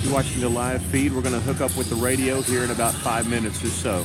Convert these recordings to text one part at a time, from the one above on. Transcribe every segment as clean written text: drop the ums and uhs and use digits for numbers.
You're watching the live feed. We're going to hook up with the radio here in about 5 minutes or so.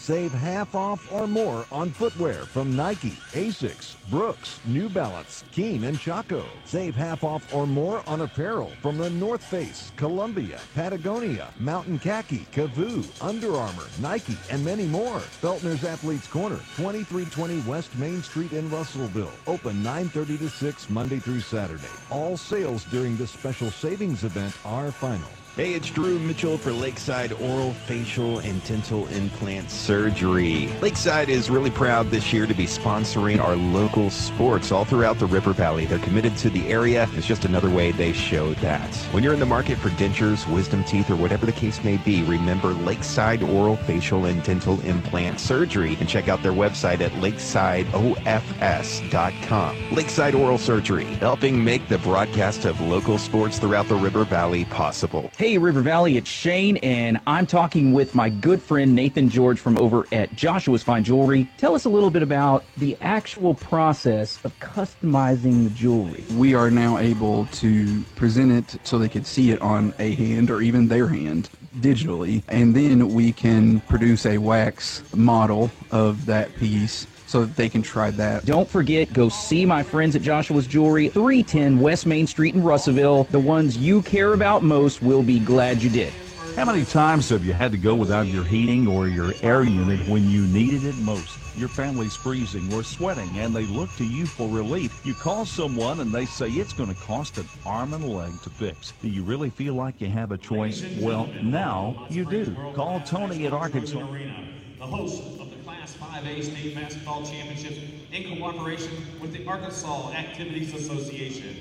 Save half off or more on footwear from Nike, Asics, Brooks, New Balance, Keen, and Chaco. Save half off or more on apparel from the North Face, Columbia, Patagonia, Mountain Khaki, Kavoo, Under Armour, Nike, and many more. Feltner's Athletes Corner, 2320 West Main Street in Russellville. Open 9:30 to 6 Monday through Saturday. All sales during this special savings event are final. Hey, it's Drew Mitchell for Lakeside Oral, Facial, and Dental Implant Surgery. Lakeside is really proud this year to be sponsoring our local sports all throughout the River Valley. They're committed to the area. It's just another way they show that. When you're in the market for dentures, wisdom teeth, or whatever the case may be, remember Lakeside Oral, Facial, and Dental Implant Surgery, and check out their website at lakesideofs.com. Lakeside Oral Surgery, helping make the broadcast of local sports throughout the River Valley possible. Hey, River Valley, it's Shane, and I'm talking with my good friend Nathan George from over at Joshua's Fine Jewelry. Tell us a little bit about the actual process of customizing the jewelry. We are now able to present it so they can see it on a hand or even their hand digitally, and then we can produce a wax model of that piece so that they can try that. Don't forget, go see my friends at Joshua's Jewelry, 310 West Main Street in Russellville. The ones you care about most will be glad you did. How many times have you had to go without your heating or your air unit when you needed it most? Your family's freezing or sweating and they look to you for relief. You call someone and they say it's going to cost an arm and a leg to fix. Do you really feel like you have a choice? Well, now you do. Call Tony at Arkansas. The host of the Class 5A State Basketball Championships in cooperation with the Arkansas Activities Association.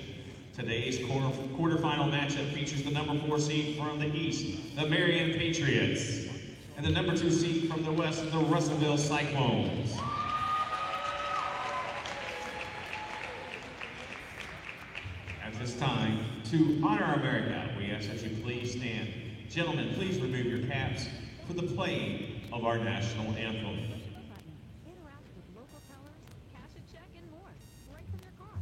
Today's quarterfinal matchup features the number 4 seed from the East, the Marion Patriots, and the number 2 seed from the West, the Russellville Cyclones. At this time, to honor America, we ask that you please stand. Gentlemen, please remove your caps for the playing of our national anthem. Interact with local tellers, cash a check, and more, right from your car.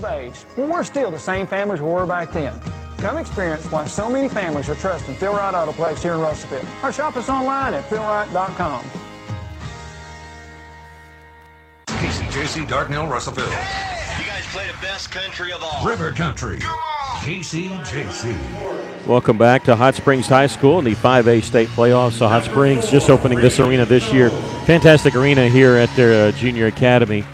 Age. We're still the same families we were back then. Come experience why so many families are trusting Phil Wright Autoplex here in Russellville. Or shop us online at philwright.com. KCJC Dardanelle, Russellville. Hey! You guys play the best country of all. River Country. KCJC. Welcome back to Hot Springs High School in the 5A state playoffs. So Hot Springs just opening this arena this year. Fantastic arena here at their junior academy.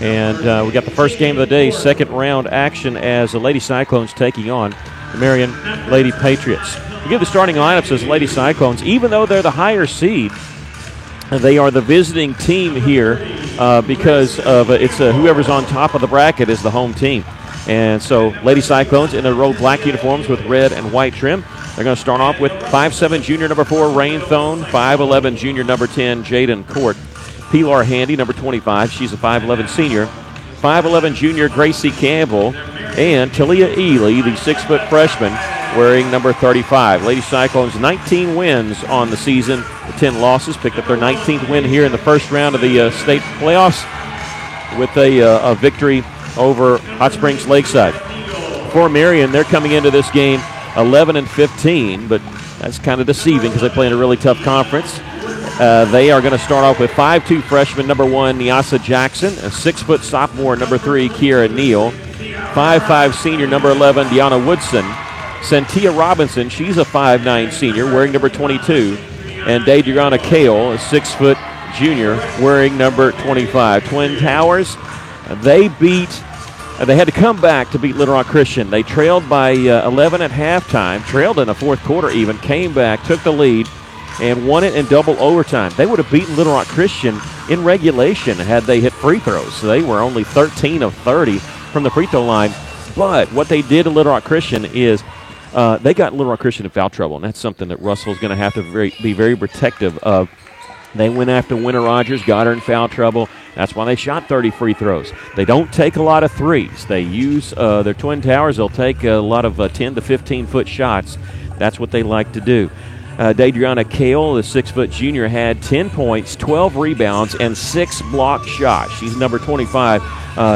And we got the first game of the day, second round action as the Lady Cyclones taking on the Marion Lady Patriots. We give the starting lineups as Lady Cyclones. Even though they're the higher seed, they are the visiting team here because of it's whoever's on top of the bracket is the home team. And so Lady Cyclones in their road black uniforms with red and white trim. They're going to start off with 5'7" junior number 4, Rain Thone, 5'11" junior number 10, Jaden Court. Pilar Handy, number 25. She's a 5'11 senior. 5'11 junior Gracie Campbell. And Talia Ely, the 6-foot freshman, wearing number 35. Lady Cyclones, 19 wins on the season, 10 losses. Picked up their 19th win here in the first round of the state playoffs. with a victory over Hot Springs Lakeside. For Marion, they're coming into this game 11-15, but that's kind of deceiving because they play in a really tough conference. They are going to start off with 5'2" freshman number 1, Nyasa Jackson, a 6' sophomore number 3, Kiera Neal, 5'5" senior number 11, Deanna Woodson, Santia Robinson, she's a 5'9" senior wearing number 22, and Deidreana Kale, a 6' junior wearing number 25. Twin Towers, they had to come back to beat Little Rock Christian. They trailed by 11 at halftime, trailed in the fourth quarter even, came back, took the lead, and won it in double overtime. They would have beaten Little Rock Christian in regulation had they hit free throws. So they were only 13 of 30 from the free throw line. But what they did to Little Rock Christian is they got Little Rock Christian in foul trouble, and that's something that Russell's going to have to be very protective of. They went after Winter Rogers, got her in foul trouble. That's why they shot 30 free throws. They don't take a lot of threes. They use their Twin Towers. They'll take a lot of 10 to 15-foot shots. That's what they like to do. Deidreana Kale, the 6' junior, had 10 points, 12 rebounds, and 6 block shots. She's number 25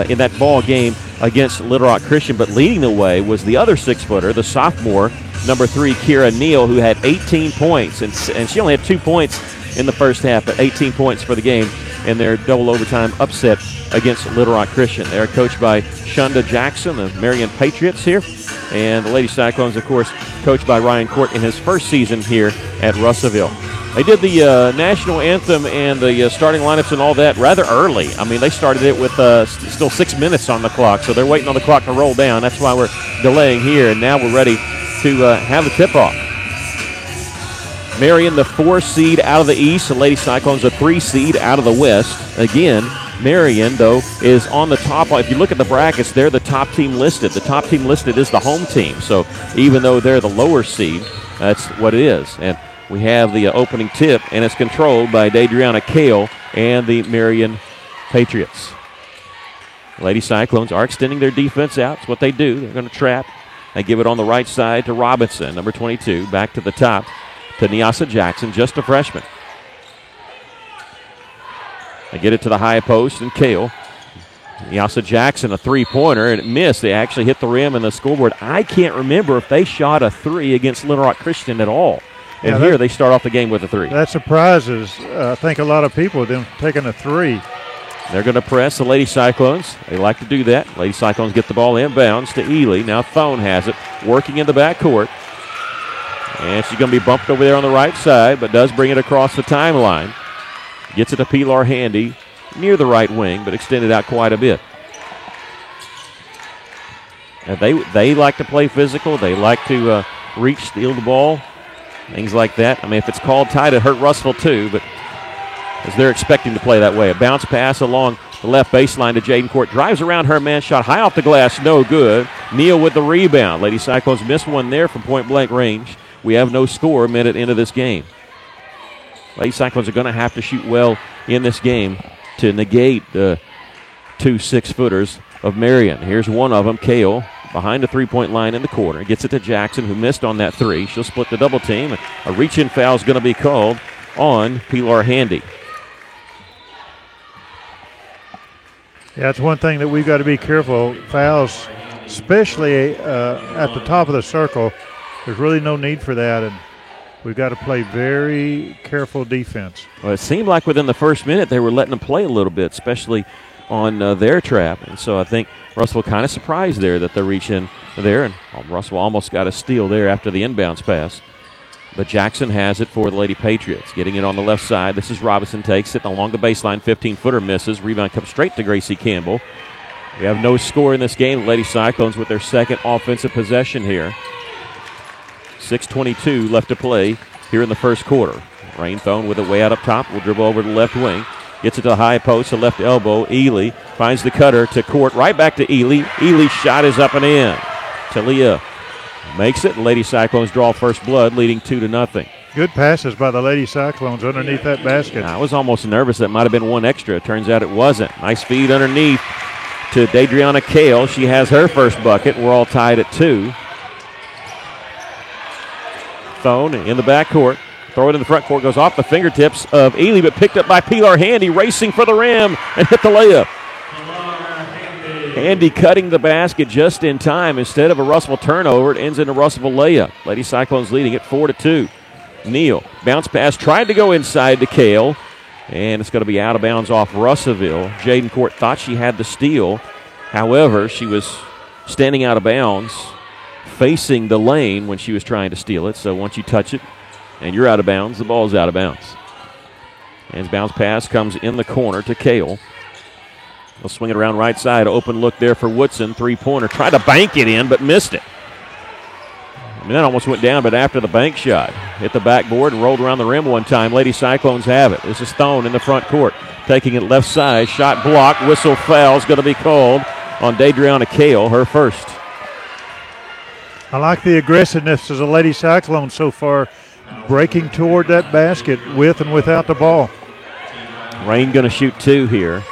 in that ball game against Little Rock Christian. But leading the way was the other 6-footer, the sophomore, number 3, Kiera Neal, who had 18 points. And she only had 2 points in the first half, but 18 points for the game in their double overtime upset against Little Rock Christian. They're coached by Shonda Jackson, the Marion Patriots here. And the Lady Cyclones, of course, coached by Ryan Court in his first season here at Russellville. They did the national anthem and the starting lineups and all that rather early. I mean, they started it with still 6 minutes on the clock, so they're waiting on the clock to roll down. That's why we're delaying here, and now we're ready to have the tip-off. Marion, the 4 seed out of the East. The Lady Cyclones, a 3 seed out of the West. Again, Marion, though, is on the top. If you look at the brackets, they're the top team listed. The top team listed is the home team. So even though they're the lower seed, that's what it is. And we have the opening tip, and it's controlled by Deidreana Kale and the Marion Patriots. The Lady Cyclones are extending their defense out. It's what they do. They're going to trap. They give it on the right side to Robinson, number 22, back to the top to Nyasa Jackson, just a freshman. They get it to the high post, and Kale. Nyasa Jackson, a three-pointer, and it missed. They actually hit the rim and the scoreboard. I can't remember if they shot a 3 against Little Rock Christian at all. And yeah, here they start off the game with a 3. That surprises, I think, a lot of people, them taking a 3. They're going to press the Lady Cyclones. They like to do that. Lady Cyclones get the ball inbounds to Ely. Now Thone has it, working in the backcourt. And she's going to be bumped over there on the right side, but does bring it across the timeline. Gets it to Pilar Handy near the right wing, but extended out quite a bit. And they like to play physical. They like to reach, steal the ball, things like that. I mean, if it's called tight, it hurt Russellville too, but as they're expecting to play that way. A bounce pass along the left baseline to Jaden Court. Drives around her man, shot high off the glass, no good. Neal with the rebound. Lady Cyclones missed one there from point-blank range. We have no score a minute into this game. Lady Cyclones are going to have to shoot well in this game to negate the 2 6-footers of Marion. Here's one of them, Kale, behind the three-point line in the corner. Gets it to Jackson, who missed on that 3. She'll split the double team. A reach-in foul is going to be called on Pilar Handy. Yeah, that's one thing that we've got to be careful. Fouls, especially at the top of the circle, there's really no need for that, and we've got to play very careful defense. Well, it seemed like within the first minute they were letting them play a little bit, especially on their trap. And so I think Russell kind of surprised there that they're reaching there, and Russell almost got a steal there after the inbounds pass. But Jackson has it for the Lady Patriots. Getting it on the left side. This is Robinson, takes it along the baseline. 15-footer misses. Rebound comes straight to Gracie Campbell. We have no score in this game. Lady Cyclones with their second offensive possession here. 6:22 left to play here in the first quarter. Rain Thone with it way out up top. Will dribble over to the left wing. Gets it to the high post, the left elbow. Ely finds the cutter to Court. Right back to Ely. Ely's shot is up and in. Talia makes it. Lady Cyclones draw first blood, leading 2-0. Good passes by the Lady Cyclones underneath that basket. I was almost nervous that might have been one extra. It turns out it wasn't. Nice feed underneath to Deidreana Kale. She has her first bucket. We're all tied at 2. Thone in the backcourt. Throw it in the front court. Goes off the fingertips of Ely, but picked up by Pilar Handy, racing for the rim and hit the layup. Handy cutting the basket just in time. Instead of a Russellville turnover, it ends in a Russellville layup. Lady Cyclones leading it 4-2. Neal, bounce pass, tried to go inside to Kale, and it's going to be out of bounds off Russellville. Jaden Court thought she had the steal. However, she was standing out of bounds, facing the lane when she was trying to steal it. So once you touch it and you're out of bounds, the ball's out of bounds. And bounce pass comes in the corner to Kale. They'll swing it around right side. Open look there for Woodson. Three-pointer. Tried to bank it in, but missed it. I mean, that almost went down, but after the bank shot, hit the backboard and rolled around the rim one time. Lady Cyclones have it. This is Stone in the front court. Taking it left side. Shot blocked. Whistle foul is going to be called on Dadriana Kale, her first. I like the aggressiveness of the Lady Cyclones so far, breaking toward that basket with and without the ball. Rain going to shoot two here.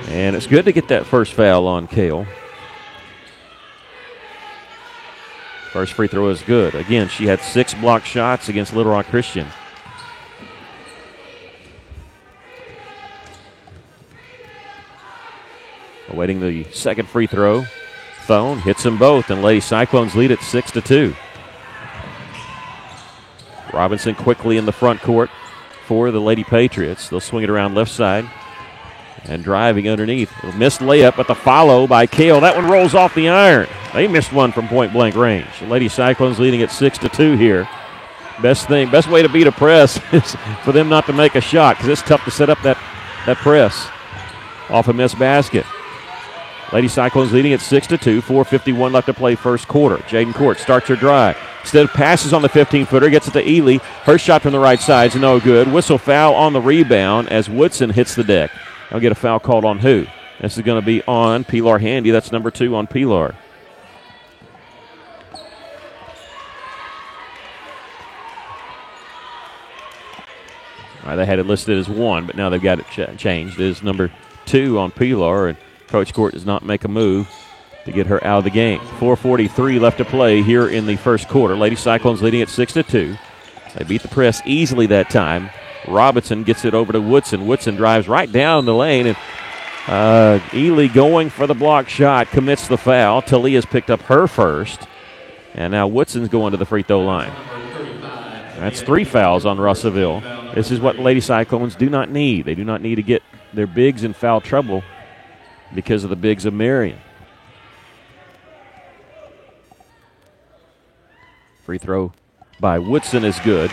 And it's good to get that first foul on Kale. First free throw is good. Again, she had 6 blocked shots against Little Rock Christian. Awaiting the second free throw. Thone hits them both, and Lady Cyclones lead it 6-2. Robinson quickly in the front court for the Lady Patriots. They'll swing it around left side. And driving underneath. Missed layup, but the follow by Kale. That one rolls off the iron. They missed one from point-blank range. The Lady Cyclones leading at 6-2 here. Best way to beat a press is for them not to make a shot, because it's tough to set up that press off a missed basket. Lady Cyclones leading at 6-2. 4:51 left to play first quarter. Jaden Court starts her drive. Instead of passes on the 15-footer, gets it to Ely. Her shot from the right side is no good. Whistle foul on the rebound as Woodson hits the deck. I'll get a foul called on who? This is going to be on Pilar Handy. That's number 2 on Pilar. All right, they had it listed as 1, but now they've got it changed. It is number 2 on Pilar, and Coach Court does not make a move to get her out of the game. 4:43 left to play here in the first quarter. Lady Cyclones leading at 6-2. They beat the press easily that time. Robinson gets it over to Woodson. Woodson drives right down the lane, and Ely going for the block shot, commits the foul. Talia's picked up her first, and now Woodson's going to the free throw line. That's 3 fouls on Russellville. This is what Lady Cyclones do not need. They do not need to get their bigs in foul trouble because of the bigs of Marion. Free throw by Woodson is good.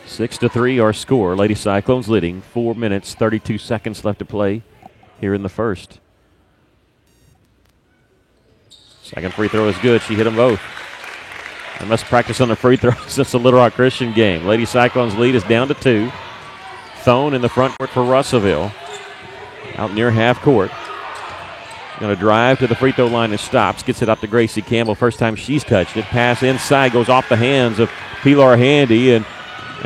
6-3 our score. Lady Cyclones leading. 4 minutes, 32 seconds left to play here in the first. Second free throw is good. She hit them both. They must practice on the free throws since the Little Rock Christian game. Lady Cyclones lead is down to 2. Thone in the front court for Russellville. Out near half court. Going to drive to the free throw line and stops. Gets it up to Gracie Campbell. First time she's touched it. Pass inside goes off the hands of Pilar Handy, and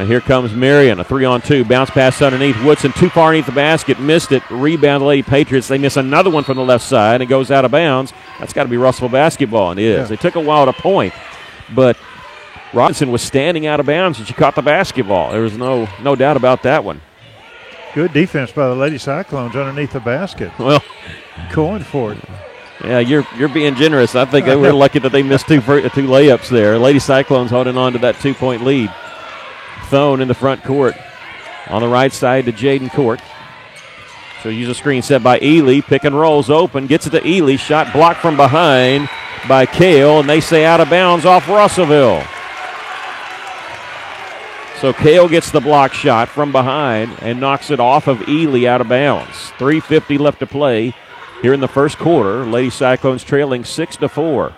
here comes Marion. A 3-on-2. Bounce pass underneath. Woodson too far underneath the basket. Missed it. Rebound the Lady Patriots. They miss another one from the left side, and it goes out of bounds. That's got to be Russellville basketball, and it is. Yeah. They took a while to point, but Robinson was standing out of bounds, and she caught the basketball. There was no doubt about that one. Good defense by the Lady Cyclones underneath the basket. Well, going for it. Yeah, you're being generous. I think they were lucky that they missed two layups there. Lady Cyclones holding on to that 2-point lead. Thone in the front court. On the right side to Jaden Court. She'll use a screen set by Ely. Pick and rolls open. Gets it to Ely. Shot blocked from behind by Kale, and they say out of bounds off Russellville. So Kale gets the block shot from behind and knocks it off of Ely out of bounds. 3:50 left to play here in the first quarter. Lady Cyclones trailing 6-4.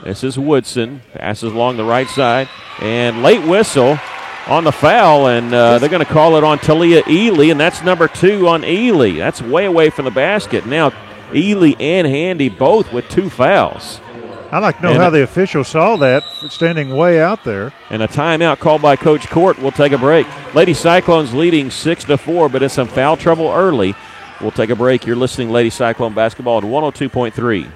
This is Woodson. Passes along the right side. And late whistle on the foul, and they're going to call it on Talia Ely, and that's number 2 on Ely. That's way away from the basket. Now Ely and Handy both with 2 fouls. I'd like to know how the official saw that, standing way out there. And a timeout called by Coach Court. We'll take a break. Lady Cyclones leading 6-4, but in some foul trouble early. We'll take a break. You're listening to Lady Cyclone basketball at 102.3.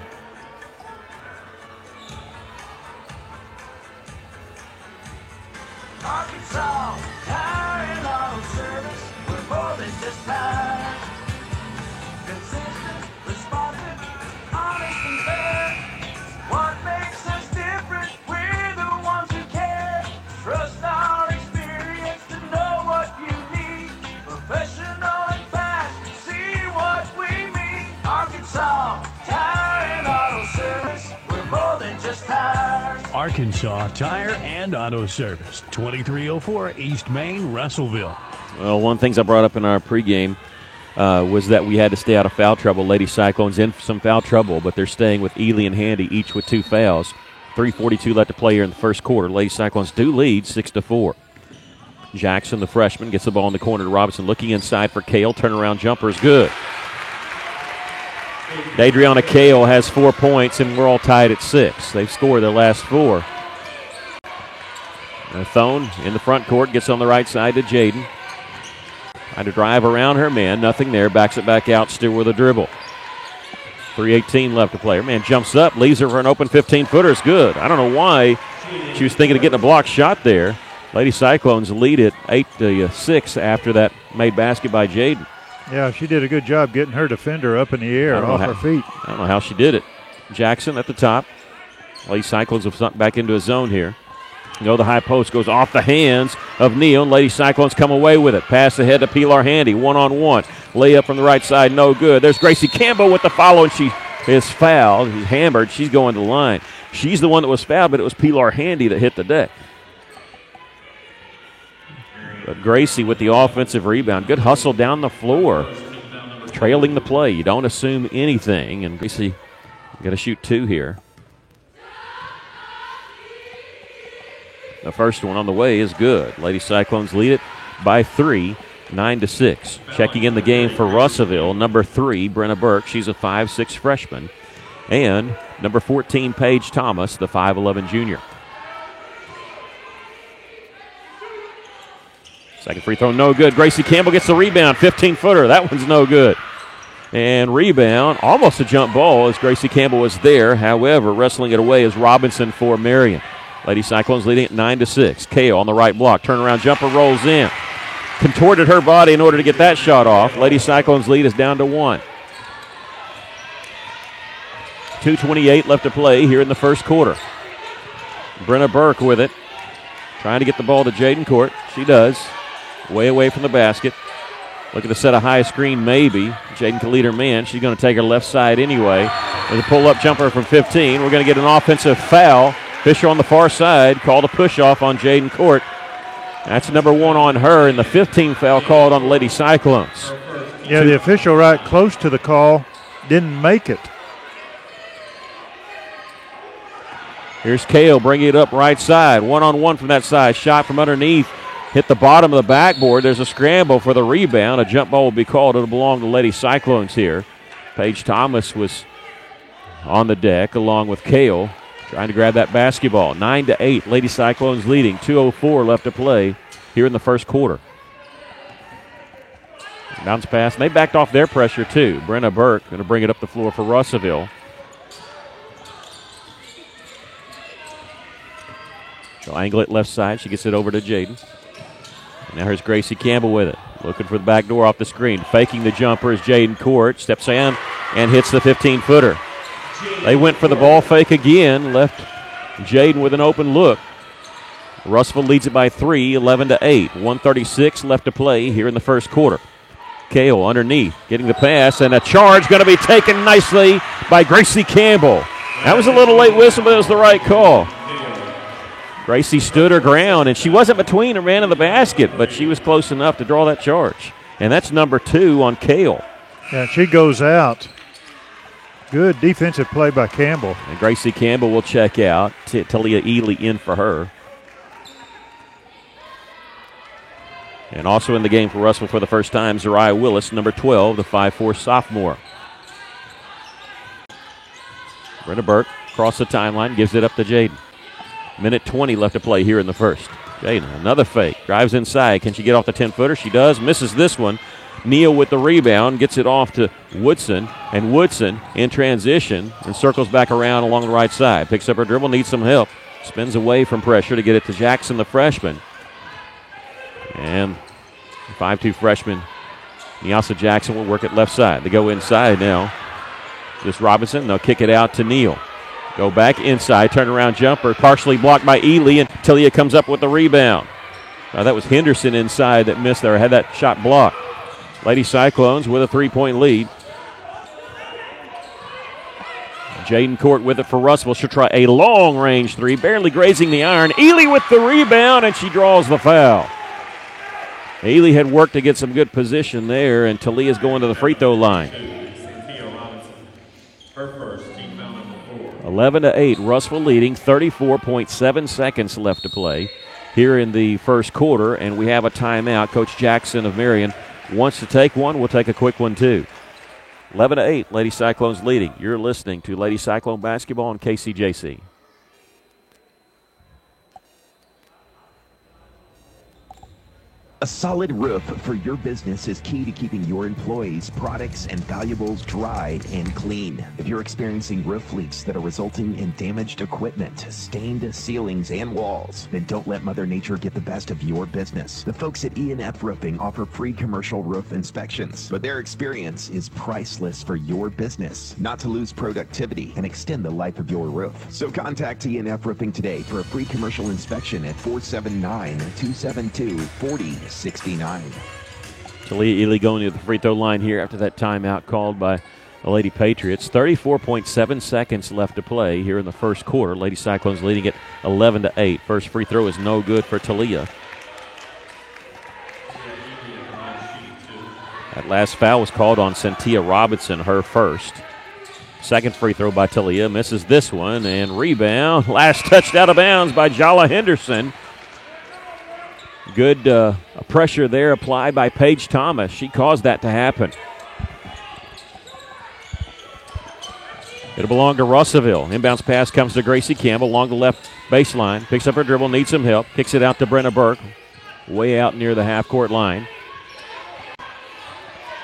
Arkansas Tire and Auto Service, 2304 East Main, Russellville. Well, one of the things I brought up in our pregame was that we had to stay out of foul trouble. Lady Cyclones in some foul trouble, but they're staying with Ely and Handy, each with 2 fouls. 3:42 left to play here in the first quarter. Lady Cyclones do lead 6-4. Jackson, the freshman, gets the ball in the corner to Robinson, looking inside for Kale. Turnaround jumper is good. Adriana Kale has 4 points, and we're all tied at 6. They've scored their last 4. Thone in the front court, gets on the right side to Jaden. Trying to drive around her man, nothing there. Backs it back out, still with a dribble. 3:18 left to play. Her man jumps up, leaves her for an open 15-footer. It's good. I don't know why she was thinking of getting a block shot there. Lady Cyclones lead it 8-6 after that made basket by Jaden. Yeah, she did a good job getting her defender up in the air off her feet. I don't know how she did it. Jackson at the top. Lady Cyclones have sunk back into a zone here. The high post goes off the hands of Neal. Lady Cyclones come away with it. Pass ahead to Pilar Handy, one-on-one. Layup from the right side, no good. There's Gracie Campbell with the follow, and she is fouled. She's hammered. She's going to the line. She's the one that was fouled, but it was Pilar Handy that hit the deck. But Gracie with the offensive rebound. Good hustle down the floor. Trailing the play. You don't assume anything. And Gracie got to shoot 2 here. The first one on the way is good. Lady Cyclones lead it by 3, 9-6. Checking in the game for Russellville, number 3, Brenna Burke. She's a 5'6" freshman. And number 14, Paige Thomas, the 5'11" junior. Second free throw, no good. Gracie Campbell gets the rebound, 15-footer. That one's no good. And rebound, almost a jump ball as Gracie Campbell was there. However, wrestling it away is Robinson for Marion. Lady Cyclones leading at 9-6. Kale on the right block. Turnaround jumper rolls in. Contorted her body in order to get that shot off. Lady Cyclones lead is down to 1. 2:28 left to play here in the first quarter. Brenna Burke with it. Trying to get the ball to Jaden Court. She does. Way away from the basket. Looking to set a high screen, maybe. Jaden can lead her man. She's going to take her left side anyway. With a pull-up jumper from 15. We're going to get an offensive foul. Fisher on the far side called a push-off on Jaden Court. That's number 1 on her, and the 15 foul called on the Lady Cyclones. Yeah, the official right close to the call didn't make it. Here's Kale bringing it up right side. 1-on-1 from that side. Shot from underneath. Hit the bottom of the backboard. There's a scramble for the rebound. A jump ball will be called. It'll belong to Lady Cyclones here. Paige Thomas was on the deck along with Kale, trying to grab that basketball. 9-8. Lady Cyclones leading. 2:04 left to play here in the first quarter. Bounce pass. And they backed off their pressure too. Brenna Burke going to bring it up the floor for Russellville. She'll angle it left side. She gets it over to Jaden. Now here's Gracie Campbell with it. Looking for the back door off the screen. Faking the jumper is Jaden Court. Steps in and hits the 15-footer. They went for the ball fake again. Left Jaden with an open look. Russellville leads it by 3, 11-8. 1:36 left to play here in the first quarter. Kale underneath, getting the pass, and a charge going to be taken nicely by Gracie Campbell. That was a little late whistle, but it was the right call. Gracie stood her ground, and she wasn't between her man and the basket, but she was close enough to draw that charge. And that's number 2 on Kale. Yeah, she goes out. Good defensive play by Campbell. And Gracie Campbell will check out. Talia Ely in for her. And also in the game for Russell for the first time, Zariah Willis, number 12, the 5'4" sophomore. Brenna Burke across the timeline, gives it up to Jaden. Minute 20 left to play here in the first. Jaden, another fake. Drives inside. Can she get off the 10-footer? She does. Misses this one. Neal with the rebound. Gets it off to Woodson. And Woodson in transition and circles back around along the right side. Picks up her dribble. Needs some help. Spins away from pressure to get it to Jackson, the freshman. And 5'2 freshman Nyasa Jackson will work it left side. They go inside now. This Robinson, they'll kick it out to Neal. Go back inside, turnaround jumper, partially blocked by Ely, and Talia comes up with the rebound. That was Henderson inside that missed there, had that shot blocked. Lady Cyclones with a 3-point lead. Jaden Court with it for Russell. She'll try a long-range three, barely grazing the iron. Ely with the rebound, and she draws the foul. Ely had worked to get some good position there, and Talia's going to the free throw line. 11-8, Russell leading, 34.7 seconds left to play here in the first quarter, and we have a timeout. Coach Jackson of Marion wants to take one. We'll take a quick one, too. 11-8, Lady Cyclones leading. You're listening to Lady Cyclone Basketball on KCJC. A solid roof for your business is key to keeping your employees, products, and valuables dry and clean. If you're experiencing roof leaks that are resulting in damaged equipment, stained ceilings, and walls, then don't let Mother Nature get the best of your business. The folks at E&F Roofing offer free commercial roof inspections, but their experience is priceless for your business, not to lose productivity and extend the life of your roof. So contact E&F Roofing today for a free commercial inspection at 479-272-4069. Talia Ely going to the free throw line here after that timeout called by the Lady Patriots. 34.7 seconds left to play here in the first quarter. Lady Cyclones leading it 11-8. First free throw is no good for Talia. That last foul was called on Cynthia Robinson, her first. Second free throw by Talia, misses this one, and rebound. Last touched out of bounds by Jala Henderson. Good pressure there applied by Paige Thomas. She caused that to happen. It'll belong to Russellville. Inbounds pass comes to Gracie Campbell along the left baseline. Picks up her dribble, needs some help. Kicks it out to Brenna Burke. Way out near the half-court line.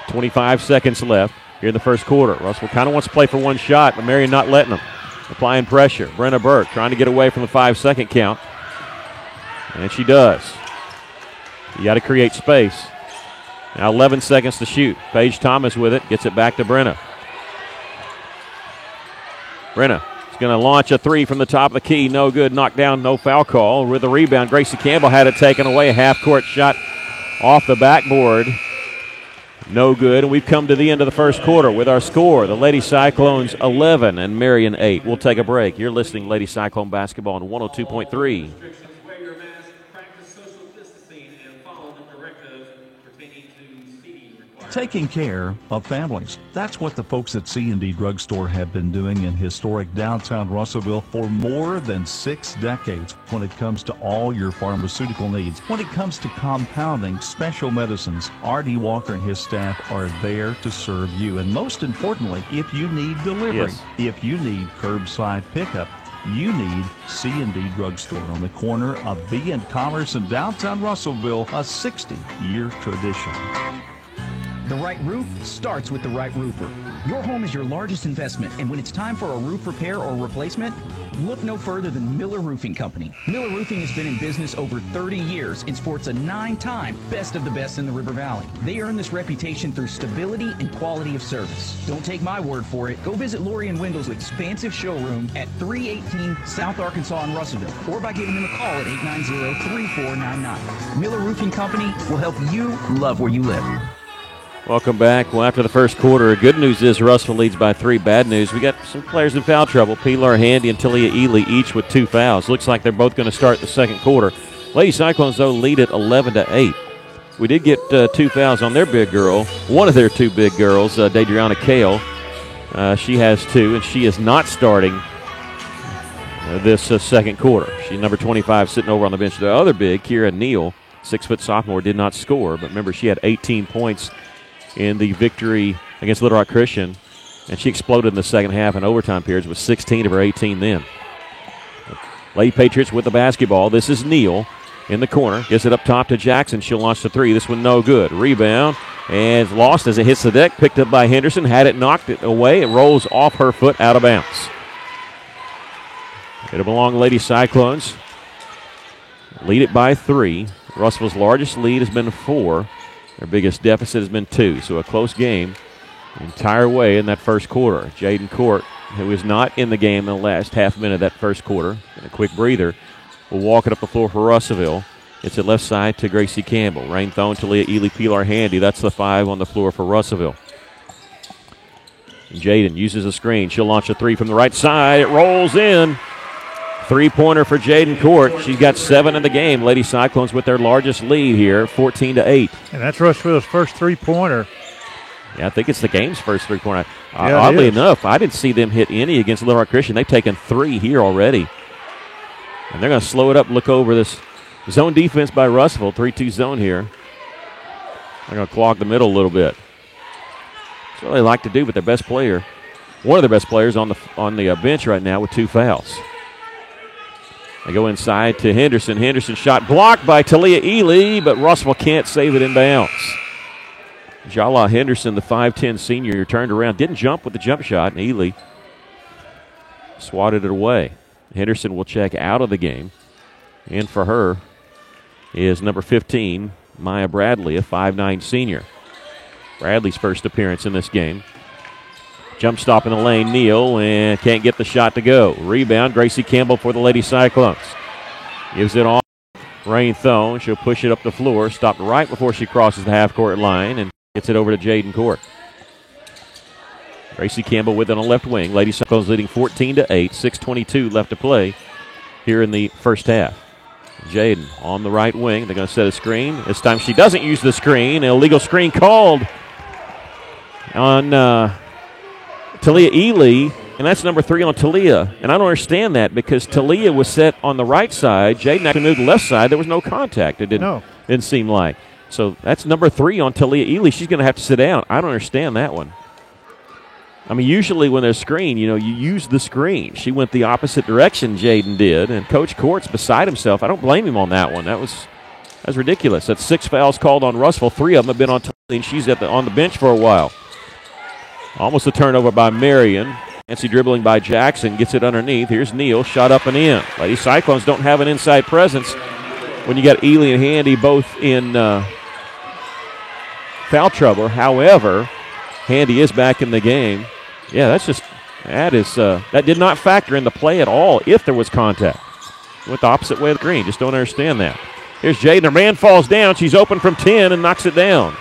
25 seconds left here in the first quarter. Russell kind of wants to play for one shot, but Marion not letting them. Applying pressure. Brenna Burke trying to get away from the 5-second count. And she does. You got to create space. Now 11 seconds to shoot. Paige Thomas with it. Gets it back to Brenna. Brenna is going to launch a three from the top of the key. No good. Knocked down. No foul call. With the rebound, Gracie Campbell had it taken away. A half-court shot off the backboard. No good. And we've come to the end of the first quarter with our score. The Lady Cyclones 11 and Marion 8. We'll take a break. You're listening to Lady Cyclone Basketball on 102.3. Taking care of families. That's what the folks at C&D Drugstore have been doing in historic downtown Russellville for more than 6 decades when it comes to all your pharmaceutical needs. When it comes to compounding special medicines, R.D. Walker and his staff are there to serve you. And most importantly, if you need delivery, if you need curbside pickup, you need C&D Drugstore on the corner of B and Commerce in downtown Russellville, a 60-year tradition. The right roof starts with the right roofer. Your home is your largest investment, and when it's time for a roof repair or replacement, look no further than Miller Roofing Company. Miller Roofing has been in business over 30 years and sports a 9-time Best of the Best in the River Valley. They earn this reputation through stability and quality of service. Don't take my word for it. Go visit Lori and Wendell's expansive showroom at 318 South Arkansas in Russellville, or by giving them a call at 890-3499. Miller Roofing Company will help you love where you live. Welcome back. Well, after the first quarter, good news is Russell leads by 3. Bad news, we got some players in foul trouble. Pilar Handy and Talia Ely each with 2 fouls. Looks like they're both going to start the second quarter. Lady Cyclones, though, lead it 11-8. We did get 2 fouls on their big girl. One of their 2 big girls, Dadriana Kale. She has 2, and she is not starting this second quarter. She's number 25 sitting over on the bench. The other big, Kira Neal, 6-foot sophomore, did not score. But remember, she had 18 points in the victory against Little Rock Christian, and she exploded in the second half and overtime periods with 16 of her 18 then. Lady Patriots with the basketball. This is Neal in the corner. Gets it up top to Jackson. She'll launch the 3. This one no good. Rebound and lost as it hits the deck. Picked up by Henderson. Had it knocked it away. It rolls off her foot out of bounds. It'll belong to Lady Cyclones. Lead it by 3. Russell's largest lead has been 4. Their biggest deficit has been 2. So a close game the entire way in that first quarter. Jaden Court, who is not in the game in the last half minute of that first quarter, and a quick breather, will walk it up the floor for Russellville. It's at left side to Gracie Campbell. Rain Thone, Talia Ely, Pilar Handy. That's the 5 on the floor for Russellville. Jaden uses a screen. She'll launch a 3 from the right side. It rolls in. 3-pointer for Jaden Court. She's got 7 in the game. Lady Cyclones with their largest lead here, 14-8. And that's Russellville's first 3-pointer. Yeah, I think it's the game's first 3-pointer. Oddly enough, I didn't see them hit any against Little Rock Christian. They've taken 3 here already. And they're going to slow it up and look over this zone defense by Russellville. 3-2 zone here. They're going to clog the middle a little bit. That's what they like to do, but their best player, one of their best players on the bench right now with 2 fouls. They go inside to Henderson. Henderson shot blocked by Talia Ely, but Russellville can't save it in bounds. Jala Henderson, the 5'10 senior, turned around, didn't jump with the jump shot, and Ely swatted it away. Henderson will check out of the game. And for her is number 15, Maya Bradley, a 5'9 senior. Bradley's first appearance in this game. Jump stop in the lane, Neal, and can't get the shot to go. Rebound, Gracie Campbell for the Lady Cyclones. Gives it on Rain Thone. She'll push it up the floor. Stopped right before she crosses the half-court line and gets it over to Jaden Court. Gracie Campbell with it on the left wing. Lady Cyclones leading 14-8. 6:22 left to play here in the first half. Jaden on the right wing. They're going to set a screen. This time she doesn't use the screen. An illegal screen called on Talia Ely, and that's number 3 on Talia. And I don't understand that because Talia was set on the right side. Jaden actually moved to the left side. There was no contact. It didn't seem like. So that's number 3 on Talia Ely. She's going to have to sit down. I don't understand that one. I mean, usually when there's a screen, you use the screen. She went the opposite direction Jaden did, and Coach Court's beside himself. I don't blame him on that one. That's ridiculous. That's 6 fouls called on Russellville. 3 of them have been on Talia, and she's on the bench for a while. Almost a turnover by Marion. Fancy dribbling by Jackson. Gets it underneath. Here's Neal. Shot up and in. Lady Cyclones don't have an inside presence when you got Ely and Handy both in foul trouble. However, Handy is back in the game. Yeah, that did not factor in the play at all if there was contact. Went the opposite way of the green. Just don't understand that. Here's Jaden. Her man falls down. She's open from 10 and knocks it down.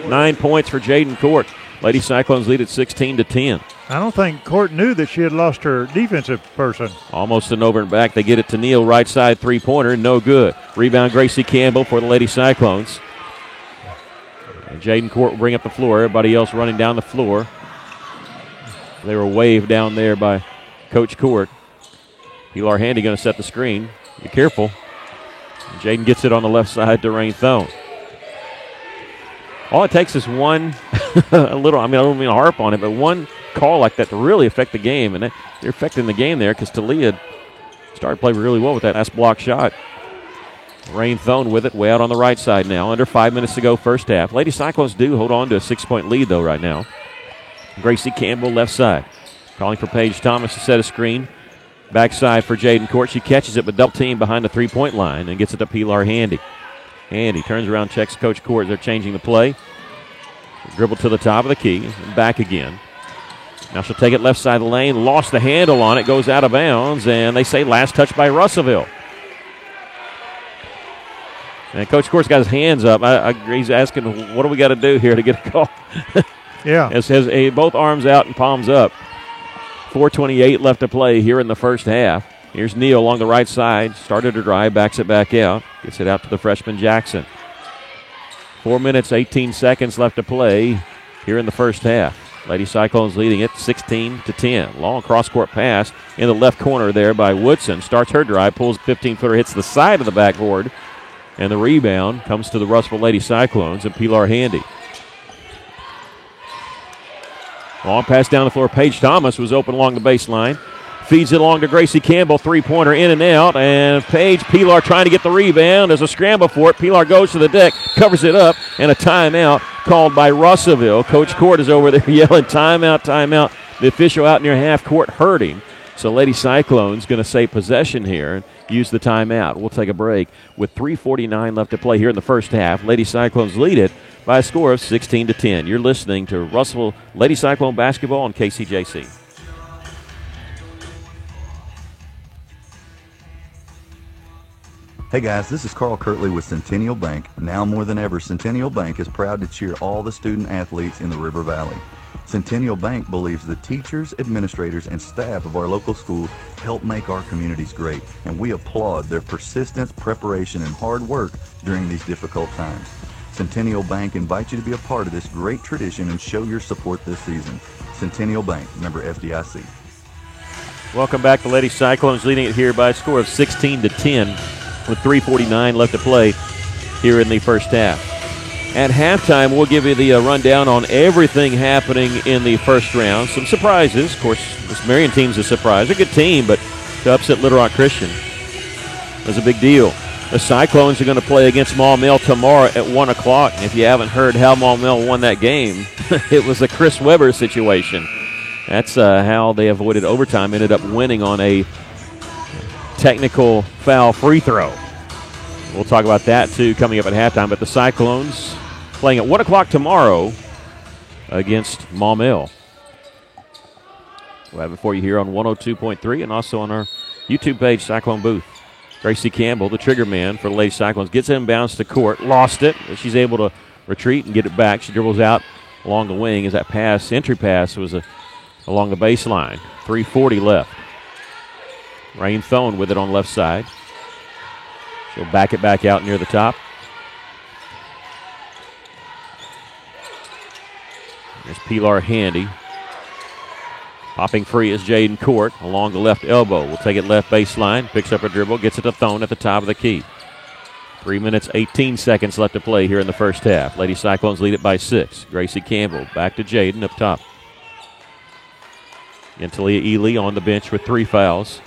9 points for Jaden Court. Lady Cyclones lead at 16-10. I don't think Court knew that she had lost her defensive person. Almost an over and back. They get it to Neal, right side 3-pointer, no good. Rebound Gracie Campbell for the Lady Cyclones. And Jaden Court will bring up the floor. Everybody else running down the floor. They were waved down there by Coach Court. Pilar Handy going to set the screen. Be careful. Jaden gets it on the left side to Rain Thone. All it takes is one, I don't mean to harp on it, but one call like that to really affect the game. And they're affecting the game there because Talia started playing really well with that last block shot. Rain Thone with it way out on the right side now. Under 5 minutes to go first half. Lady Cyclones do hold on to a 6-point lead, though, right now. Gracie Campbell left side. Calling for Paige Thomas to set a screen. Backside for Jaden Court. She catches it, but double team behind the 3-point line and gets it to Pilar Handy. Handy turns around, checks Coach Court. They're changing the play. She'll dribble to the top of the key and back again. Now she'll take it left side of the lane. Lost the handle on it. Goes out of bounds, and they say last touch by Russellville. And Coach Court's got his hands up. He's asking, what do we got to do here to get a call? Yeah. It says both arms out and palms up. 4:28 left to play here in the first half. Here's Neal along the right side. Started to drive, backs it back out. Gets it out to the freshman Jackson. 4 minutes, 18 seconds left to play here in the first half. Lady Cyclones leading it 16-10. Long cross-court pass in the left corner there by Woodson. Starts her drive, pulls 15-footer, hits the side of the backboard. And the rebound comes to the Russellville Lady Cyclones and Pilar Handy. Long pass down the floor. Paige Thomas was open along the baseline. Feeds it along to Gracie Campbell. 3-pointer in and out. And Pilar trying to get the rebound. There's a scramble for it. Pilar goes to the deck, covers it up, and a timeout called by Russellville. Coach Court is over there yelling, timeout, timeout. The official out near half court hurting. So Lady Cyclones going to say possession here. use the timeout. We'll take a break with 3:49 left to play here in the first half. Lady Cyclones lead it by a score of 16-10. You're listening to Russellville Lady Cyclone basketball on KCJC. Hey guys, this is Carl Kirtley with Centennial Bank. Now more than ever, Centennial Bank is proud to cheer all the student athletes in the River Valley. Centennial Bank believes the teachers, administrators, and staff of our local schools help make our communities great, and we applaud their persistence, preparation, and hard work during these difficult times. Centennial Bank invites you to be a part of this great tradition and show your support this season. Centennial Bank, member FDIC. Welcome back. The Lady Cyclones leading it here by a score of 16-10 with 3:49 left to play here in the first half. At halftime, we'll give you the rundown on everything happening in the first round. Some surprises. Of course, this Marion team's a surprise. They're a good team, but to upset Little Rock Christian was a big deal. The Cyclones are going to play against Maumelle tomorrow at 1 o'clock. And if you haven't heard how Maumelle won that game, it was a Chris Webber situation. That's how they avoided overtime, ended up winning on a technical foul free throw. We'll talk about that, too, coming up at halftime. But the Cyclones playing at 1 o'clock tomorrow against Maumelle. We'll have it for you here on 102.3 and also on our YouTube page, Cyclone Booth. Gracie Campbell, the trigger man for the Lady Cyclones, gets inbounds to court, lost it, but she's able to retreat and get it back. She dribbles out along the wing as that pass, entry pass, was along the baseline. 3:40 left. Rain Thone with it on left side. She'll back it back out near the top. There's Pilar Handy. Popping free is Jaden Court along the left elbow. We'll take it left baseline, picks up a dribble, gets it to Thone at the top of the key. 3 minutes, 18 seconds left to play here in the first half. Lady Cyclones lead it by 6. Gracie Campbell back to Jaden up top. And Talia Ely on the bench with 3 fouls.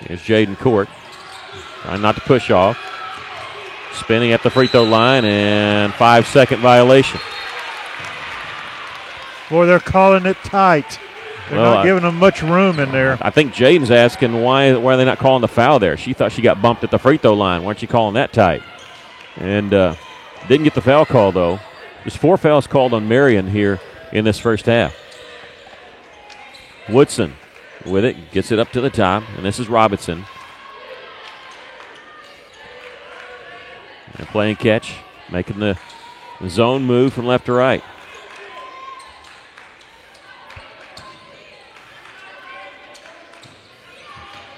Here's Jaden Court. Trying not to push off. Spinning at the free throw line and 5-second violation. Boy, they're calling it tight. They're not giving them much room in there. I think Jaden's asking why are they not calling the foul there. She thought she got bumped at the free throw line. Why aren't you calling that tight? And didn't get the foul call, though. There's 4 fouls called on Marion here in this first half. Woodson with it, gets it up to the top, and this is Robinson. And playing catch, making the zone move from left to right.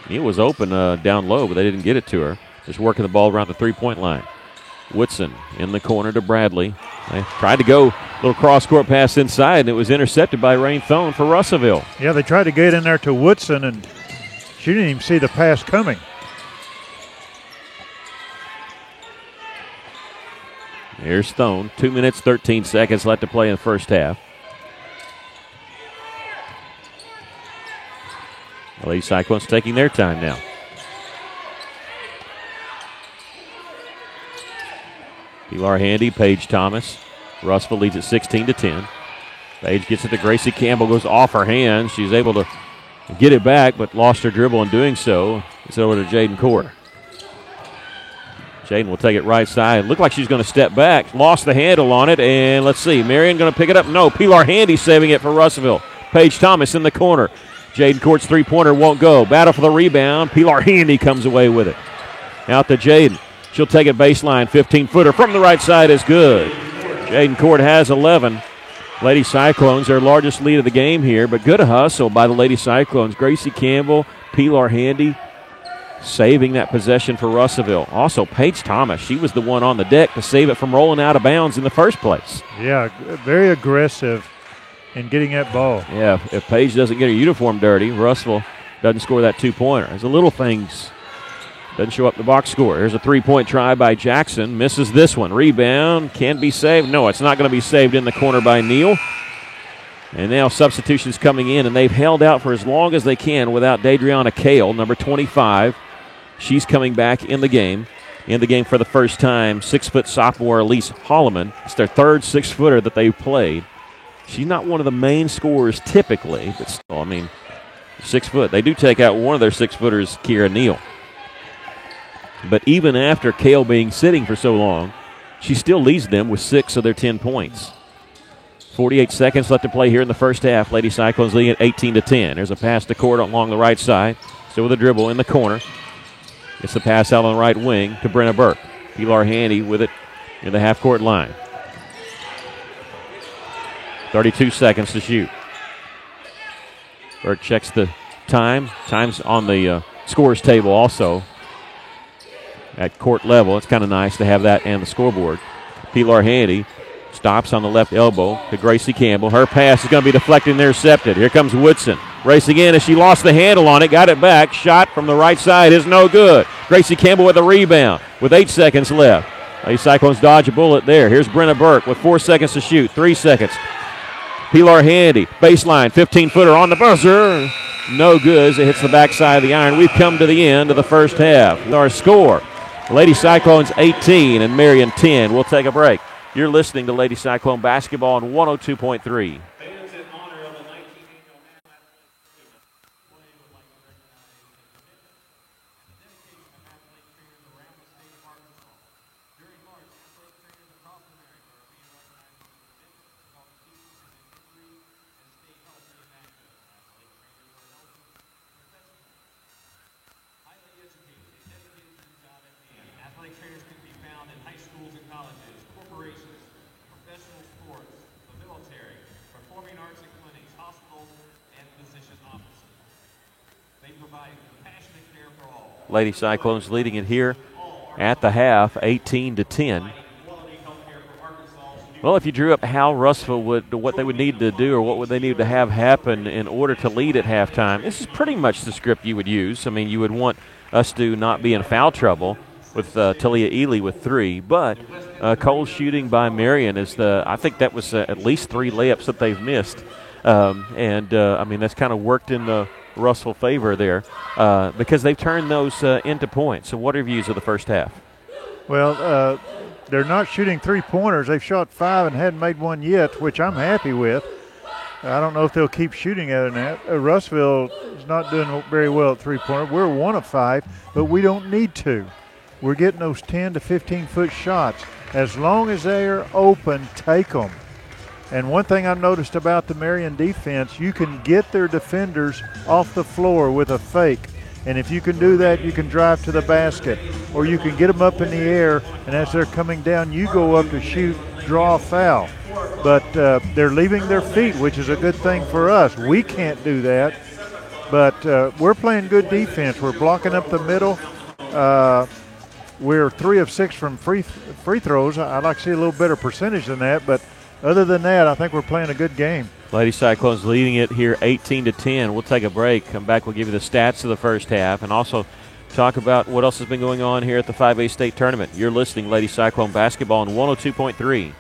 Neal was open down low, but they didn't get it to her. Just working the ball around the three-point line. Woodson in the corner to Bradley. They tried to go a little cross-court pass inside, and it was intercepted by Rain Thone for Russellville. Yeah, they tried to get in there to Woodson, and she didn't even see the pass coming. Here's Thone. 2 minutes, 13 seconds left to play in the first half. The Lady Cyclones taking their time now. Pilar Handy, Paige Thomas. Russellville leads at 16-10. Paige gets it to Gracie Campbell, goes off her hands. She's able to get it back, but lost her dribble in doing so. It's over to Jaden Court. Jaden will take it right side. Looked like she's going to step back. Lost the handle on it, and let's see. Marion going to pick it up? No, Pilar Handy saving it for Russellville. Paige Thomas in the corner. Jaden Court's three-pointer won't go. Battle for the rebound. Pilar Handy comes away with it. Out to Jaden. She'll take it baseline. 15-footer from the right side is good. Jaden Court has 11. Lady Cyclones, their largest lead of the game here, but good hustle by the Lady Cyclones. Gracie Campbell, Pilar Handy saving that possession for Russellville. Also, Paige Thomas, she was the one on the deck to save it from rolling out of bounds in the first place. Yeah, very aggressive in getting that ball. Yeah, if Paige doesn't get her uniform dirty, Russellville doesn't score that two-pointer. There's the little things. Doesn't show up the box score. Here's a three-point try by Jackson. Misses this one. Rebound. Can be saved. No, it's not going to be saved in the corner by Neal. And now substitutions coming in, and they've held out for as long as they can without Dadriana Kale, number 25. She's coming back in the game. In the game for the first time, 6-foot sophomore Elise Holloman. It's their third 6-footer that they've played. She's not one of the main scorers typically, but still, 6 foot. They do take out one of their 6-footers, Kira Neal. But even after Kale being sitting for so long, she still leads them with 6 of their 10 points. 48 seconds left to play here in the first half. Lady Cyclones leading at 18-10. There's a pass to Court along the right side. Still with a dribble in the corner. It's the pass out on the right wing to Brenna Burke. Pilar Handy with it in the half-court line. 32 seconds to shoot. Burke checks the time. Time's on the scores table also at court level. It's kind of nice to have that and the scoreboard. Pilar Handy stops on the left elbow to Gracie Campbell. Her pass is going to be deflected and intercepted. Here comes Woodson. Racing in as she lost the handle on it. Got it back. Shot from the right side is no good. Gracie Campbell with a rebound with 8 seconds left. Lady Cyclones dodge a bullet there. Here's Brenna Burke with 4 seconds to shoot. 3 seconds. Pilar Handy, baseline, 15-footer on the buzzer. No good as it hits the backside of the iron. We've come to the end of the first half. Our score, Lady Cyclones 18 and Marion 10. We'll take a break. You're listening to Lady Cyclone Basketball on 102.3. Lady Cyclones leading it here at the half, 18-10. Well, if you drew up how Russellville what they would need to do or what would they need to have happen in order to lead at halftime, this is pretty much the script you would use. I mean, you would want us to not be in foul trouble with Talia Ely with 3, but cold shooting by Marion is I think that was at least 3 layups that they've missed. I mean, that's kind of worked in the Russell favor there because they've turned those into points. So what are your views of the first half? Well, they're not shooting 3-pointers. They've shot 5 and hadn't made one yet, which I'm happy with. I don't know if they'll keep shooting at it. Russellville is not doing very well at 3-pointer. We're 1 of 5, but we don't need to. We're getting those 10 to 15-foot shots. As long as they're open, take them. And one thing I noticed about the Marion defense, you can get their defenders off the floor with a fake. And if you can do that, you can drive to the basket. Or you can get them up in the air, and as they're coming down, you go up to shoot, draw a foul. But they're leaving their feet, which is a good thing for us. We can't do that. But we're playing good defense. We're blocking up the middle. We're 3 of 6 from free throws. I'd like to see a little better percentage than that, but other than that, I think we're playing a good game. Lady Cyclones leading it here 18-10. We'll take a break. Come back, we'll give you the stats of the first half and also talk about what else has been going on here at the 5A state tournament. You're listening Lady Cyclone Basketball on 102.3.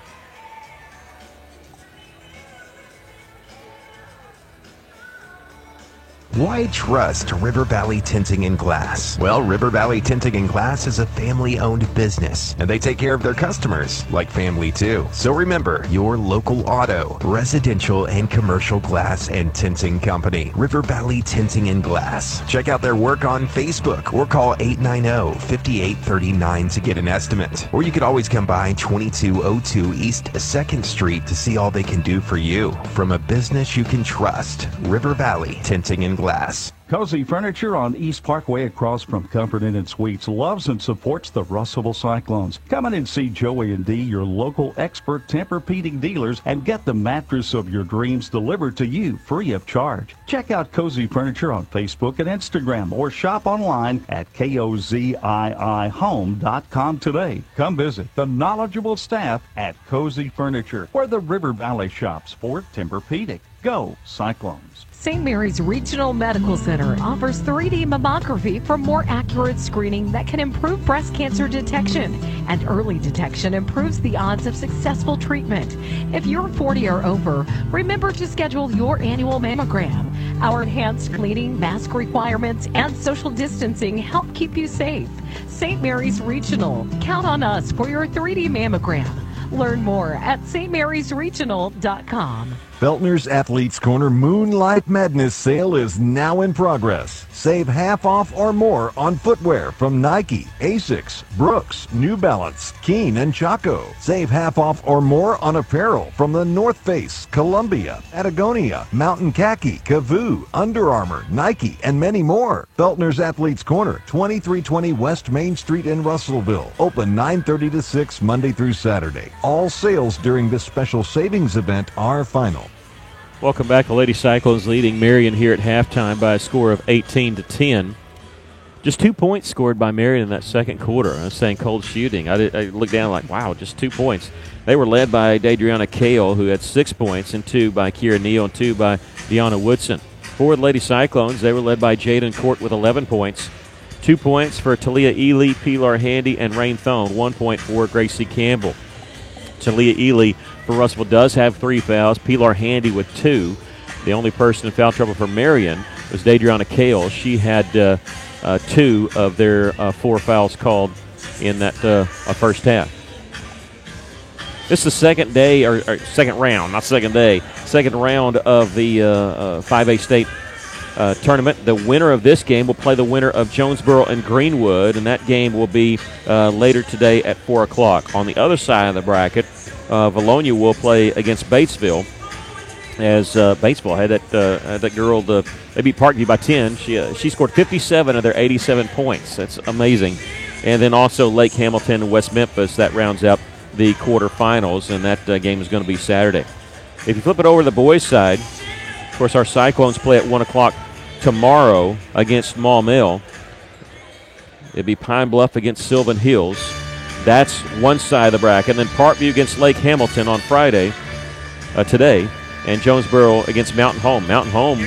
Why trust River Valley Tinting and Glass? Well, River Valley Tinting and Glass is a family-owned business, and they take care of their customers like family too. So remember, your local auto, residential, and commercial glass and tinting company, River Valley Tinting and Glass. Check out their work on Facebook or call 890-5839 to get an estimate. Or you could always come by 2202 East 2nd Street to see all they can do for you. From a business you can trust, River Valley Tinting and Glass. Cozy Furniture on East Parkway across from Comfort Inn and Suites loves and supports the Russellville Cyclones. Come in and see Joey and Dee, your local expert Tempur-Pedic dealers, and get the mattress of your dreams delivered to you free of charge. Check out Cozy Furniture on Facebook and Instagram or shop online at koziihome.com today. Come visit the knowledgeable staff at Cozy Furniture, where the River Valley shops for Tempur-Pedic. Go Cyclones. St. Mary's Regional Medical Center offers 3D mammography for more accurate screening that can improve breast cancer detection. And early detection improves the odds of successful treatment. If you're 40 or over, remember to schedule your annual mammogram. Our enhanced cleaning, mask requirements, and social distancing help keep you safe. St. Mary's Regional. Count on us for your 3D mammogram. Learn more at stmarysregional.com. Feltner's Athletes Corner Moonlight Madness sale is now in progress. Save half off or more on footwear from Nike, Asics, Brooks, New Balance, Keen, and Chaco. Save half off or more on apparel from the North Face, Columbia, Patagonia, Mountain Khaki, Kavoo, Under Armour, Nike, and many more. Feltner's Athletes Corner, 2320 West Main Street in Russellville. Open 9:30 to 6 Monday through Saturday. All sales during this special savings event are final. Welcome back. The Lady Cyclones leading Marion here at halftime by a score of 18-10. Just 2 points scored by Marion in that second quarter. I was saying cold shooting. I looked down like, wow, just 2 points. They were led by Dadriana Kale, who had 6 points, and 2 by Kira Neal, and 2 by Deanna Woodson. For the Lady Cyclones, they were led by Jaden Court with 11 points. 2 points for Talia Ely, Pilar Handy, and Rain Thone. 1 point for Gracie Campbell. Talia Ely for Russellville does have 3 fouls. Pilar Handy with 2. The only person in foul trouble for Marion was Dadriana Kale. She had 2 of their 4 fouls called in that first half. This is the second day, or second round, not second day, second round of the 5A state tournament. The winner of this game will play the winner of Jonesboro and Greenwood, and that game will be later today at 4 o'clock. On the other side of the bracket, Valonia will play against Batesville, as Batesville had that girl, they beat Parkview by 10. She scored 57 of their 87 points. That's amazing. And then also Lake Hamilton and West Memphis, that rounds out the quarterfinals, and that game is going to be Saturday. If you flip it over to the boys' side, of course, our Cyclones play at 1 o'clock tomorrow against Maumelle. It'd be Pine Bluff against Sylvan Hills. That's one side of the bracket. And then Parkview against Lake Hamilton on Friday, today, and Jonesboro against Mountain Home. Mountain Home,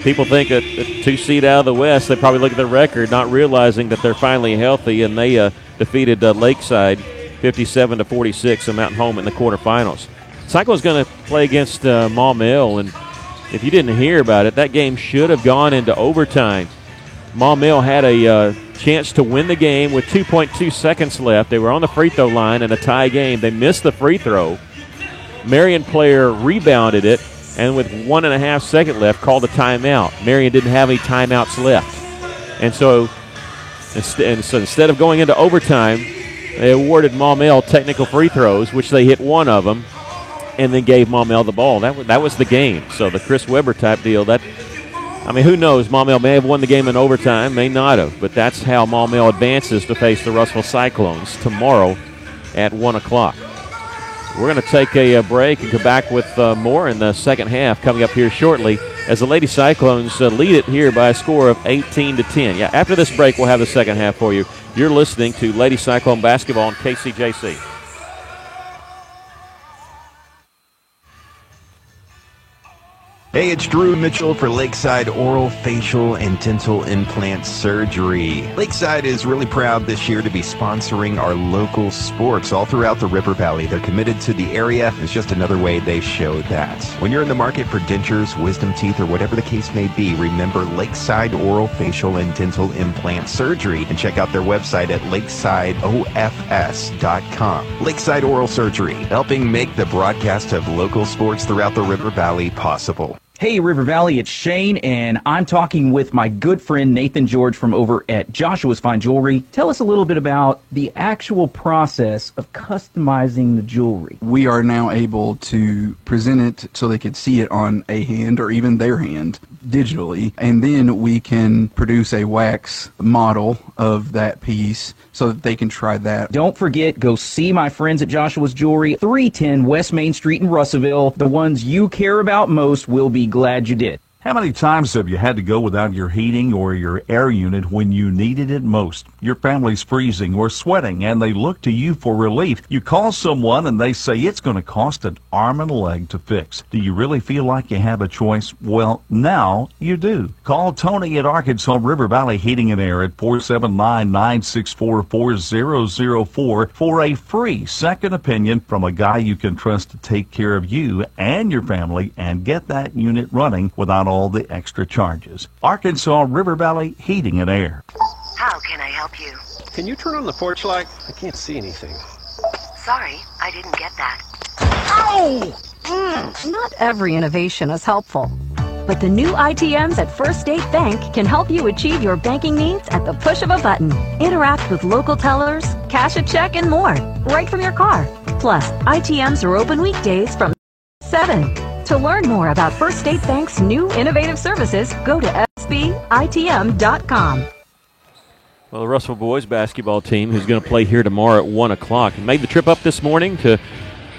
people think a 2 seed out of the West. They probably look at their record, not realizing that they're finally healthy, and they defeated Lakeside 57-46 in Mountain Home in the quarterfinals. Cyclone's going to play against Maumelle, and if you didn't hear about it, that game should have gone into overtime. Maumelle had a chance to win the game with 2.2 seconds left. They were on the free throw line in a tie game. They missed the free throw. Marion player rebounded it, and with 1.5 seconds left, called a timeout. Marion didn't have any timeouts left. And so instead of going into overtime, they awarded Maumelle technical free throws, which they hit 1 of them, and then gave Maumelle the ball. That was the game. So the Chris Webber type deal, who knows? Maumelle may have won the game in overtime, may not have, but that's how Maumelle advances to face the Russellville Cyclones tomorrow at 1 o'clock. We're going to take a break and come back with more in the second half coming up here shortly as the Lady Cyclones lead it here by a score of 18-10. Yeah, after this break, we'll have the second half for you. You're listening to Lady Cyclone Basketball on KCJC. Hey, it's Drew Mitchell for Lakeside Oral, Facial, and Dental Implant Surgery. Lakeside is really proud this year to be sponsoring our local sports all throughout the River Valley. They're committed to the area. It's just another way they show that. When you're in the market for dentures, wisdom teeth, or whatever the case may be, remember Lakeside Oral, Facial, and Dental Implant Surgery, and check out their website at lakesideofs.com. Lakeside Oral Surgery, helping make the broadcast of local sports throughout the River Valley possible. Hey, River Valley, it's Shane, and I'm talking with my good friend Nathan George from over at Joshua's Fine Jewelry. Tell us a little bit about the actual process of customizing the jewelry. We are now able to present it so they could see it on a hand or even their hand digitally, and then we can produce a wax model of that piece so that they can try that. Don't forget, go see my friends at Joshua's Jewelry, 310 West Main Street in Russellville. The ones you care about most will be glad you did. How many times have you had to go without your heating or your air unit when you needed it most? Your family's freezing or sweating and they look to you for relief. You call someone and they say it's going to cost an arm and a leg to fix. Do you really feel like you have a choice? Well, now you do. Call Tony at Arkansas River Valley Heating and Air at 479-964-4004 for a free second opinion from a guy you can trust to take care of you and your family and get that unit running without all the extra charges. Arkansas River Valley Heating and Air. How can I help you? Can you turn on the porch light? I can't see anything. Sorry, I didn't get that. Ow! Not every innovation is helpful. But the new ITMs at First State Bank can help you achieve your banking needs at the push of a button. Interact with local tellers, cash a check, and more, right from your car. Plus, ITMs are open weekdays from 7. To learn more about First State Bank's new innovative services, go to sbitm.com. Well, the Russell boys basketball team, who's going to play here tomorrow at 1 o'clock, made the trip up this morning to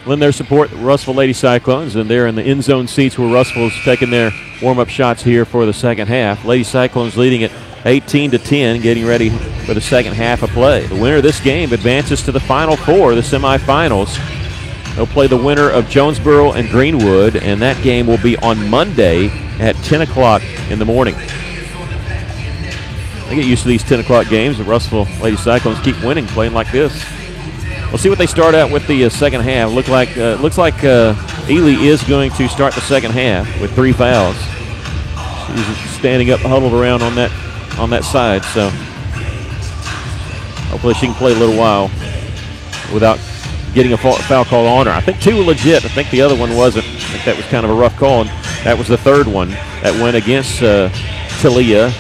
lend their support to the Russellville Lady Cyclones, and they're in the end zone seats where Russellville's taking their warm-up shots here for the second half. Lady Cyclones leading it 18-10, getting ready for the second half of play. The winner of this game advances to the Final Four, the semifinals. They'll play the winner of Jonesboro and Greenwood, and that game will be on Monday at 10 o'clock in the morning. They get used to these 10 o'clock games. The Russellville Lady Cyclones keep winning, playing like this. We'll see what they start out with the second half. Looks like Ely is going to start the second half with 3 fouls. She's standing up, huddled around on that side, so hopefully she can play a little while without getting a foul call on her. I think 2 were legit. I think the other one wasn't. I think that was kind of a rough call, and that was the third one that went against Talia.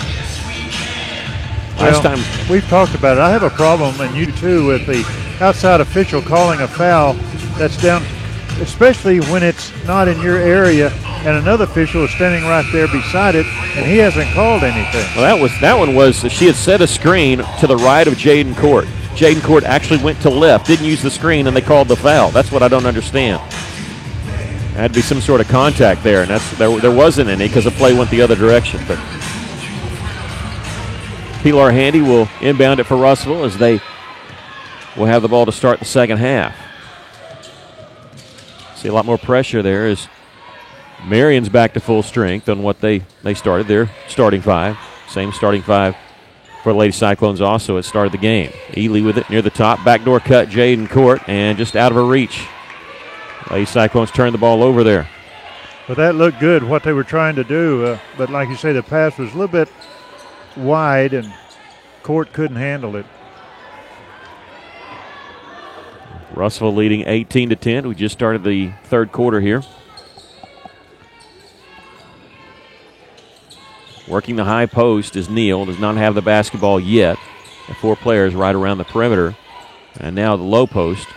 Last time we've talked about it. I have a problem, and you too, with the outside official calling a foul that's down, especially when it's not in your area and another official is standing right there beside it and he hasn't called anything. Well, that one was she had set a screen to the right of Jaden Court. Jaden Court actually went to left, didn't use the screen, and they called the foul. That's what I don't understand. There had to be some sort of contact there, and there wasn't any because the play went the other direction. But Pilar Handy will inbound it for Russellville as they will have the ball to start the second half. See a lot more pressure there as Marion's back to full strength on what they started. Their starting 5. Same starting 5 for the Lady Cyclones also at start of the game. Ely with it near the top. Backdoor cut, Jaden Court, and just out of her reach. Lady Cyclones turned the ball over there. Well, that looked good, what they were trying to do. But like you say, the pass was a little bit wide, and Court couldn't handle it. Russellville leading 18-10. We just started the third quarter here. Working the high post is Neal. Does not have the basketball yet. The 4 players right around the perimeter. And now the low post.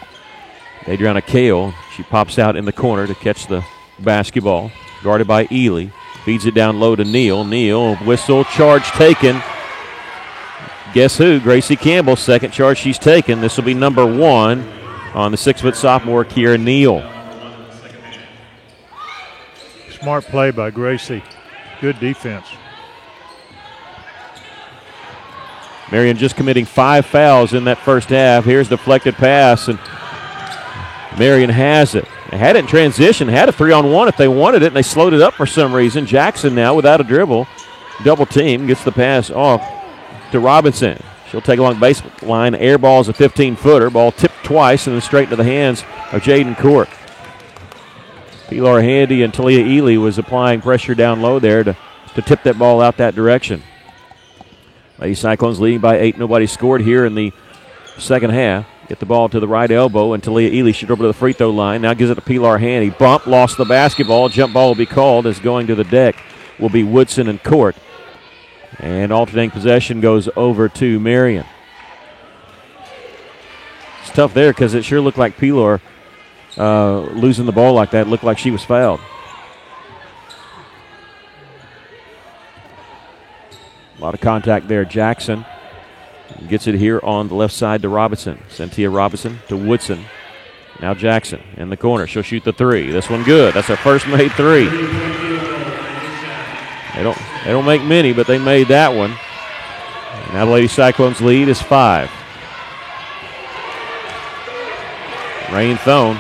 Adriana Kale. She pops out in the corner to catch the basketball. Guarded by Ely. Feeds it down low to Neal. Neal, whistle, charge taken. Guess who? Gracie Campbell, second charge she's taken. This will be number 1 on the 6-foot sophomore, Kiera Neal. Smart play by Gracie. Good defense. Marion just committing 5 fouls in that first half. Here's the deflected pass, and Marion has it. They had it in transition, had a 3-on-1 if they wanted it, and they slowed it up for some reason. Jackson now without a dribble. Double team, gets the pass off to Robinson. She'll take along baseline, air balls a 15-footer. Ball tipped twice and then straight into the hands of Jaden Court. Pilar Handy and Talia Ely was applying pressure down low there to tip that ball out that direction. Lady Cyclones leading by 8. Nobody scored here in the second half. Get the ball to the right elbow, and Talia Ely should dribble to the free throw line. Now gives it to Pilar Handy. Bump, lost the basketball. Jump ball will be called as going to the deck will be Woodson and Court. And alternating possession goes over to Marion. It's tough there because it sure looked like Pilar losing the ball like that. It looked like she was fouled. A lot of contact there. Jackson gets it here on the left side to Robinson. Cynthia Robinson to Woodson. Now Jackson in the corner. She'll shoot the 3. This one good. That's her first made 3. They don't make many, but they made that one. Now the Lady Cyclones lead is 5. Rain Thone.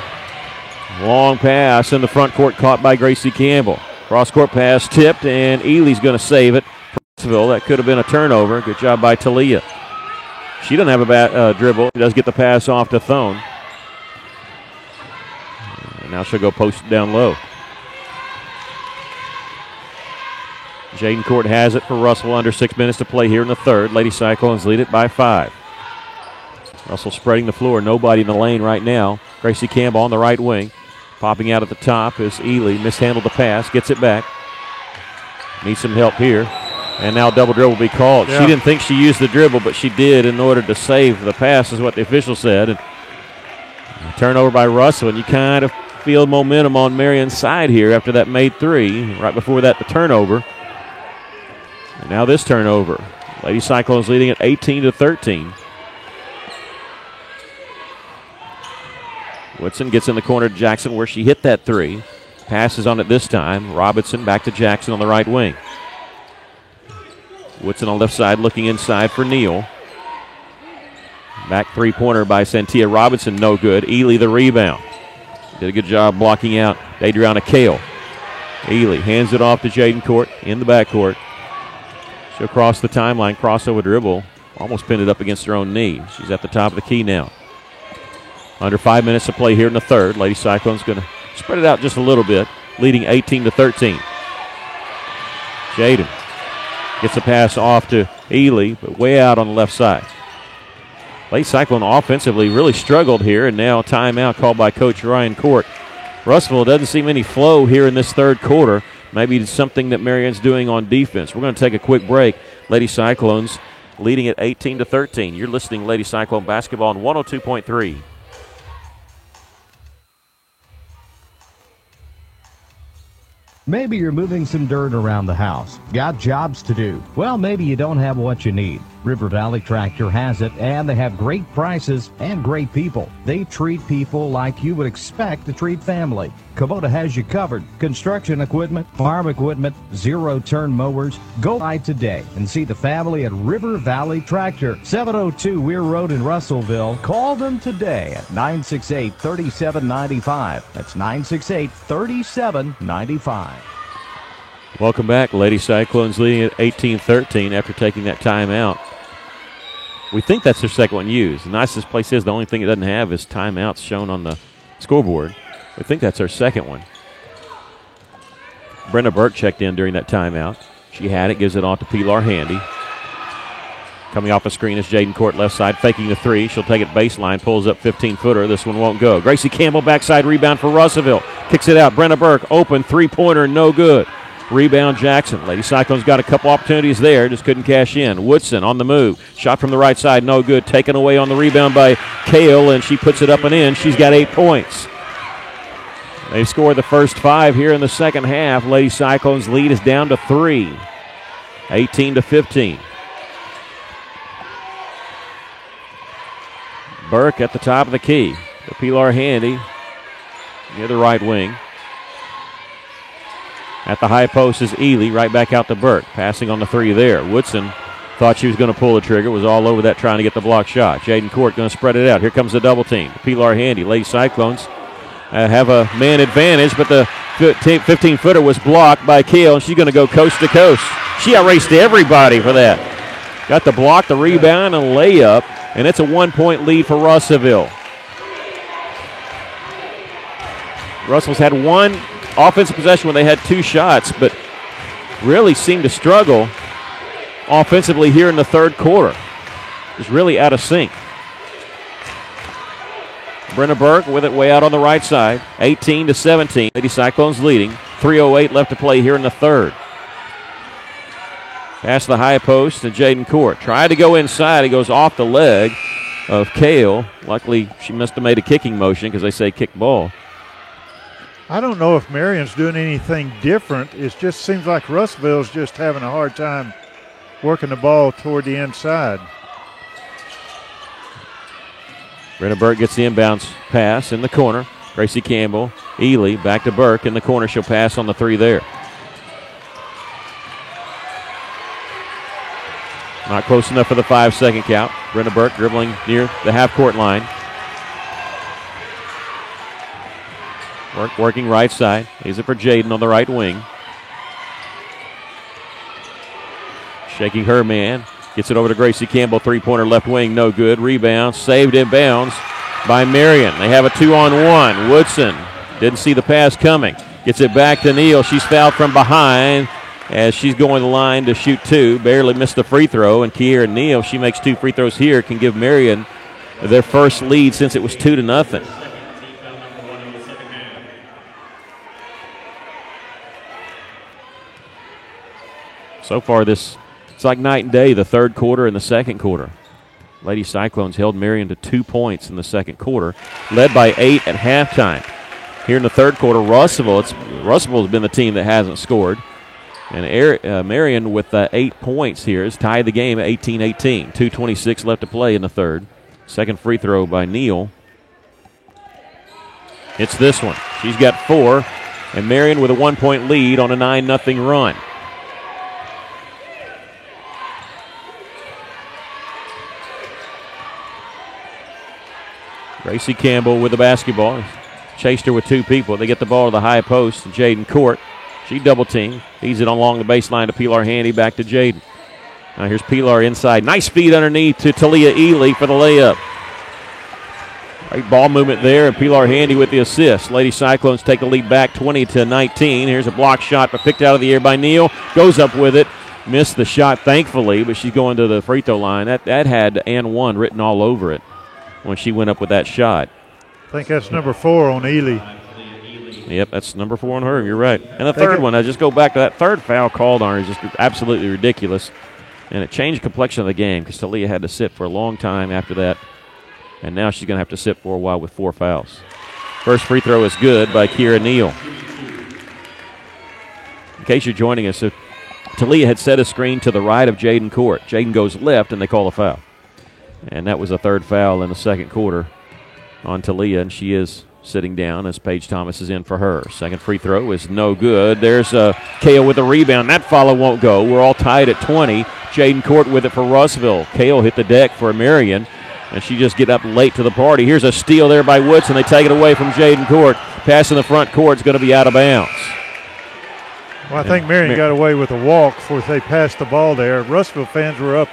Long pass in the front court caught by Gracie Campbell. Cross-court pass tipped, and Ely's going to save it. That could have been a turnover. Good job by Talia. She doesn't have a dribble. She does get the pass off to Thone. And now she'll go post down low. Jaden Court has it for Russell. Under 6 minutes to play here in the third. Lady Cyclones lead it by 5. Russell spreading the floor. Nobody in the lane right now. Gracie Campbell on the right wing. Popping out at the top is Ely. Mishandled the pass. Gets it back. Needs some help here. And now double dribble will be called. Yeah. She didn't think she used the dribble, but she did in order to save the pass, is what the official said. And turnover by Russell, and you kind of feel momentum on Marion's side here after that made three. Right before that, the turnover. And now this turnover. Lady Cyclones leading at 18-13. Woodson gets in the corner to Jackson where she hit that three. Passes on it this time. Robinson back to Jackson on the right wing. Woodson on the left side looking inside for Neal. Back three-pointer by Santia Robinson, no good. Ely the rebound. Did a good job blocking out Adriana Kale. Ely hands it off to Jaden Court in the backcourt. She'll cross the timeline, crossover dribble. Almost pinned it up against her own knee. She's at the top of the key now. Under 5 minutes to play here in the third. Lady Cyclones going to spread it out just a little bit, leading 18-13. Jaden gets a pass off to Ely, but way out on the left side. Lady Cyclone offensively really struggled here, and now timeout called by Coach Ryan Court. Russellville doesn't seem any flow here in this third quarter. Maybe it's something that Marion's doing on defense. We're going to take a quick break. Lady Cyclones leading at 18-13. You're listening to Lady Cyclone basketball on 102.3. Maybe you're moving some dirt around the house. Got jobs to do. Well, maybe you don't have what you need. River Valley Tractor has it, and they have great prices and great people. They treat people like you would expect to treat family. Kubota has you covered. Construction equipment, farm equipment, zero-turn mowers. Go by today and see the family at River Valley Tractor, 702 Weir Road in Russellville. Call them today at 968-3795. That's 968-3795. Welcome back. Lady Cyclones leading at 18-13 after taking that timeout. We think that's their second one used. The nicest place is the only thing it doesn't have is timeouts shown on the scoreboard. We think that's our second one. Brenda Burke checked in during that timeout. She had it, gives it off to Pilar Handy. Coming off a screen is Jaden Court left side, faking the three. She'll take it baseline, pulls up 15-footer. This one won't go. Gracie Campbell backside rebound for Russellville. Kicks it out. Brenda Burke open, three-pointer, no good. Rebound Jackson. Lady Cyclones got a couple opportunities there, just couldn't cash in. Woodson on the move. Shot from the right side, no good. Taken away on the rebound by Kale, and she puts it up and in. She's got 8 points. They scored the first 5 here in the second half. Lady Cyclones lead is down to 3. 18-15. Burke at the top of the key. To Pilar Handy near the right wing. At the high post is Ely, right back out to Burke. Passing on the three there. Woodson thought she was going to pull the trigger, was all over that trying to get the block shot. Jaden Court going to spread it out. Here comes the double team. Pilar Handy. Lady Cyclones have a man advantage, but the 15-footer was blocked by Kale, and she's going to go coast to coast. She outraced everybody for that. Got the block, the rebound, and layup, and it's a 1-point lead for Russellville. Russell's had one offensive possession when they had 2 shots, but really seemed to struggle offensively here in the third quarter. Just really out of sync. Brenna Burke with it way out on the right side. 18-17. Lady Cyclones leading. 3:08 left to play here in the third. Pass the high post to Jaden Court. Tried to go inside. He goes off the leg of Kale. Luckily, she must have made a kicking motion because they say kick ball. I don't know if Marion's doing anything different. It just seems like Russellville's just having a hard time working the ball toward the inside. Brenna Burke gets the inbounds pass in the corner. Gracie Campbell, Ely, back to Burke in the corner. She'll pass on the three there. Not close enough for the 5-second count. Brenna Burke dribbling near the half-court line. Working right side. Leaves it for Jaden on the right wing. Shaking her man. Gets it over to Gracie Campbell. Three-pointer left wing. No good. Rebound. Saved in bounds by Marion. They have a 2-on-1. Woodson didn't see the pass coming. Gets it back to Neal. She's fouled from behind as she's going the line to shoot 2. Barely missed the free throw. And Kiera Neal, she makes 2 free throws here, can give Marion their first lead since it was 2-0. So far, it's like night and day, the third quarter and the second quarter. Lady Cyclones held Marion to 2 points in the second quarter, led by 8 at halftime. Here in the third quarter, Russellville has been the team that hasn't scored. And Marion with 8 points here has tied the game at 18-18. 2:26 left to play in the third. Second free throw by Neal. It's this one. She's got 4, and Marion with a 1-point lead on a 9-0 run. Gracie Campbell with the basketball. Chased her with 2 people. They get the ball to the high post to Jaden Court. She double team. Feeds it along the baseline to Pilar Handy. Back to Jaden. Now here's Pilar inside. Nice feed underneath to Talia Ely for the layup. Great ball movement there, and Pilar Handy with the assist. Lady Cyclones take the lead back 20-19. Here's a block shot, but picked out of the air by Neal. Goes up with it. Missed the shot, thankfully, but she's going to the free throw line. That had and one written all over it when she went up with that shot. I think that's number 4 on Ely. Yep, that's number 4 on her. You're right. And the third one, I just go back to that third foul called on her is just absolutely ridiculous. And it changed the complexion of the game because Talia had to sit for a long time after that. And now she's going to have to sit for a while with 4 fouls. First free throw is good by Kira Neal. In case you're joining us, Talia had set a screen to the right of Jaden Court. Jaden goes left, and they call a foul. And that was a third foul in the second quarter on Talia, and she is sitting down as Paige Thomas is in for her. Second free throw is no good. There's Kale with the rebound. That follow won't go. We're all tied at 20. Jaden Court with it for Russellville. Kale hit the deck for Marion, and she just get up late to the party. Here's a steal there by Woodson. They take it away from Jaden Court. Pass in the front court is going to be out of bounds. Well, I think Marion got away with a walk before they passed the ball there. Russellville fans were up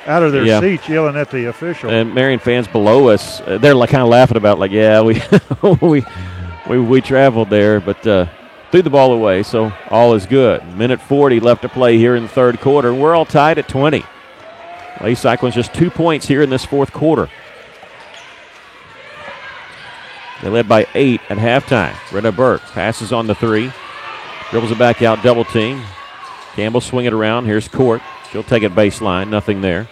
out of their seats yelling at the official. And Marion fans below us, they're like kind of laughing about like, yeah, we traveled there, but threw the ball away, so all is good. Minute 40 left to play here in the third quarter, and we're all tied at 20. Lady Cyclones just 2 points here in this fourth quarter. They led by 8 at halftime. Brenna Burke passes on the 3. Dribbles it back out, double team. Campbell swing it around. Here's Court. She'll take it baseline. Nothing there.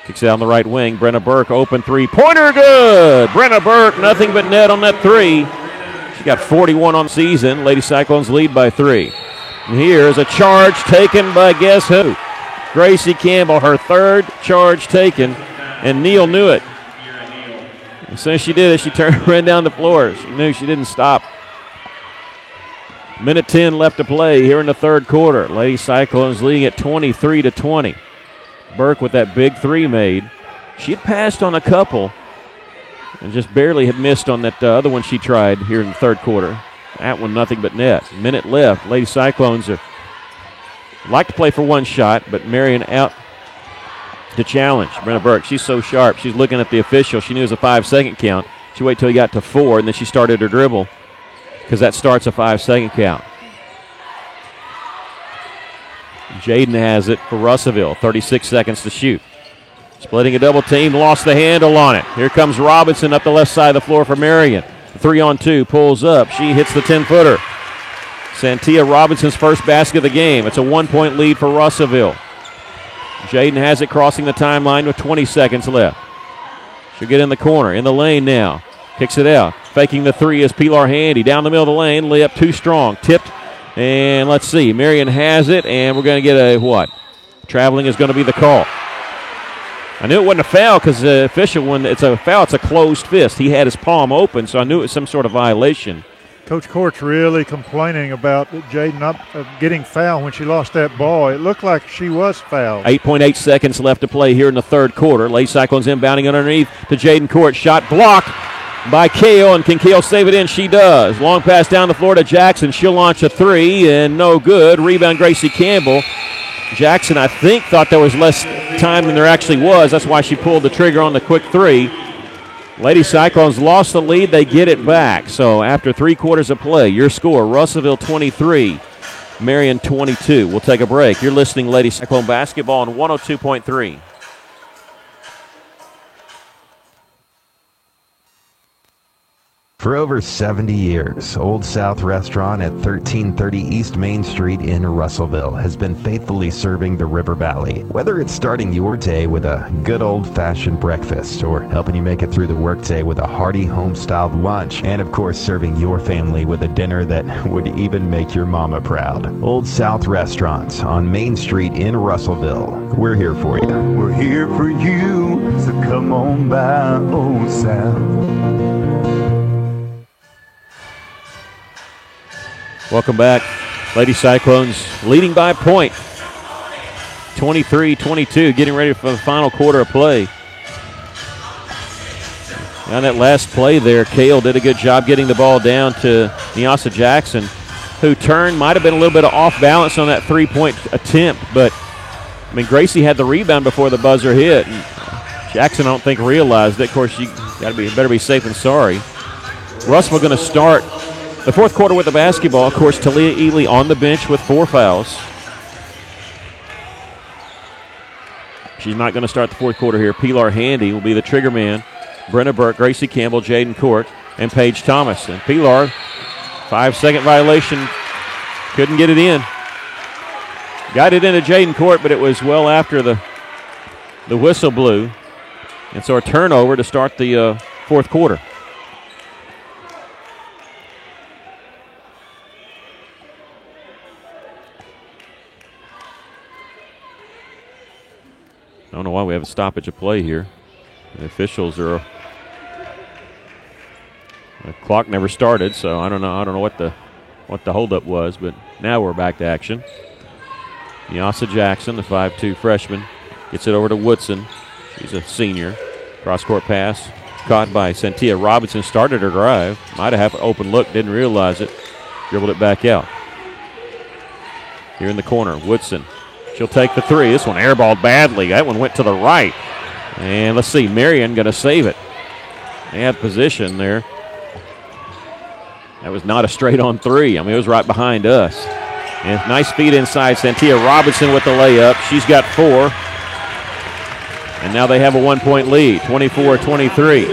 Kicks it out on the right wing. Brenna Burke, open 3-pointer, good! Brenna Burke, nothing but net on that 3. She got 41 on season. Lady Cyclones lead by 3. And here's a charge taken by guess who? Gracie Campbell, her third charge taken, and Neal knew it. As soon as she did it, she ran down the floor. She knew she didn't stop. Minute 10 left to play here in the third quarter. Lady Cyclones leading at 23-20. Burke with that big 3 made. She had passed on a couple and just barely had missed on that other one she tried here in the third quarter. That one nothing but net. Minute left. Lady Cyclones like to play for one shot, but Marion out to challenge. Brenna Burke, she's so sharp. She's looking at the official. She knew it was a 5-second count. She waited till he got to 4, and then she started her dribble because that starts a 5-second count. Jaden has it for Russellville. 36 seconds to shoot. Splitting a double team, lost the handle on it. Here comes Robinson up the left side of the floor for Marion. 3-on-2, pulls up. She hits the 10-footer. Santia Robinson's first basket of the game. It's a 1-point lead for Russellville. Jaden has it crossing the timeline with 20 seconds left. She'll get in the corner, in the lane now. Kicks it out. Faking the 3 is Pilar Handy. Down the middle of the lane, layup too strong. Tipped, and let's see. Marion has it, and we're going to get a what? Traveling is going to be the call. I knew it wasn't a foul because the official, when it's a foul, it's a closed fist. He had his palm open, so I knew it was some sort of violation. Coach Court's really complaining about Jaden not getting fouled when she lost that ball. It looked like she was fouled. 8.8 seconds left to play here in the third quarter. Lady Cyclones inbounding underneath to Jaden Court. Shot blocked by Kale, and can Kale save it in? She does. Long pass down the floor to Jackson. She'll launch a 3, and no good. Rebound Gracie Campbell. Jackson, I think, thought there was less time than there actually was. That's why she pulled the trigger on the quick 3. Lady Cyclones lost the lead. They get it back. So after 3 quarters of play, your score, Russellville 23, Marion 22. We'll take a break. You're listening to Lady Cyclone Basketball on 102.3. For over 70 years, Old South Restaurant at 1330 East Main Street in Russellville has been faithfully serving the River Valley. Whether it's starting your day with a good old-fashioned breakfast or helping you make it through the workday with a hearty home-styled lunch, and of course serving your family with a dinner that would even make your mama proud. Old South Restaurant on Main Street in Russellville. We're here for you. We're here for you, so come on by Old South. Welcome back. Lady Cyclones leading by a point. 23-22, getting ready for the final quarter of play. On that last play there, Kale did a good job getting the ball down to Nyasa Jackson, who turned, might have been a little bit off balance on that three-point attempt, but I mean, Gracie had the rebound before the buzzer hit, and Jackson, I don't think, realized it. Of course, you better be safe than sorry. Russell going to start the fourth quarter with the basketball. Of course, Talia Ely on the bench with 4 fouls. She's not going to start the fourth quarter here. Pilar Handy will be the trigger man. Brenna Burke, Gracie Campbell, Jaden Court, and Paige Thomas. And Pilar, 5-second violation, couldn't get it in. Got it into Jaden Court, but it was well after the whistle blew. And so a turnover to start the fourth quarter. I don't know why we have a stoppage of play here. The officials are. The clock never started, so I don't know what the holdup was, but now we're back to action. Nyasa Jackson, the 5'2" freshman, gets it over to Woodson. She's a senior. Cross-court pass caught by Santia Robinson. Started her drive. Might have an open look, didn't realize it. Dribbled it back out. Here in the corner, Woodson. She'll take the three. This one airballed badly. That one went to the right. And let's see, Marion going to save it. They had position there. That was not a straight-on three. I mean, it was right behind us. And nice feed inside. Santia Robinson with the layup. She's got 4. And now they have a 1-point lead, 24-23.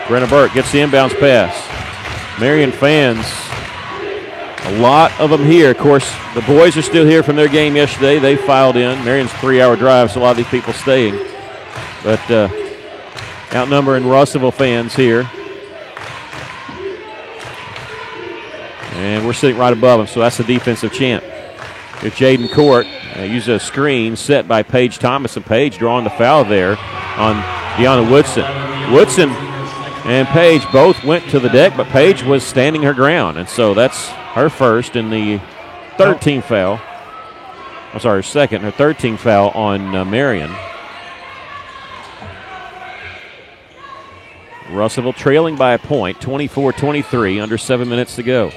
Brenna Burke gets the inbounds pass. Marion fans, a lot of them here. Of course, the boys are still here from their game yesterday. They filed in. Marion's a 3-hour drive, so a lot of these people staying. But outnumbering Russellville fans here. And we're sitting right above them, so that's the defensive champ. Here's Jaden Court. Uses a screen set by Paige Thomas, and Paige drawing the foul there on Deanna Woodson. Woodson and Paige both went to the deck, but Paige was standing her ground, and so that's her first and the third team foul. I'm sorry, her second, her third team foul on Marion. Russellville trailing by a point, 24-23, under 7 minutes to go.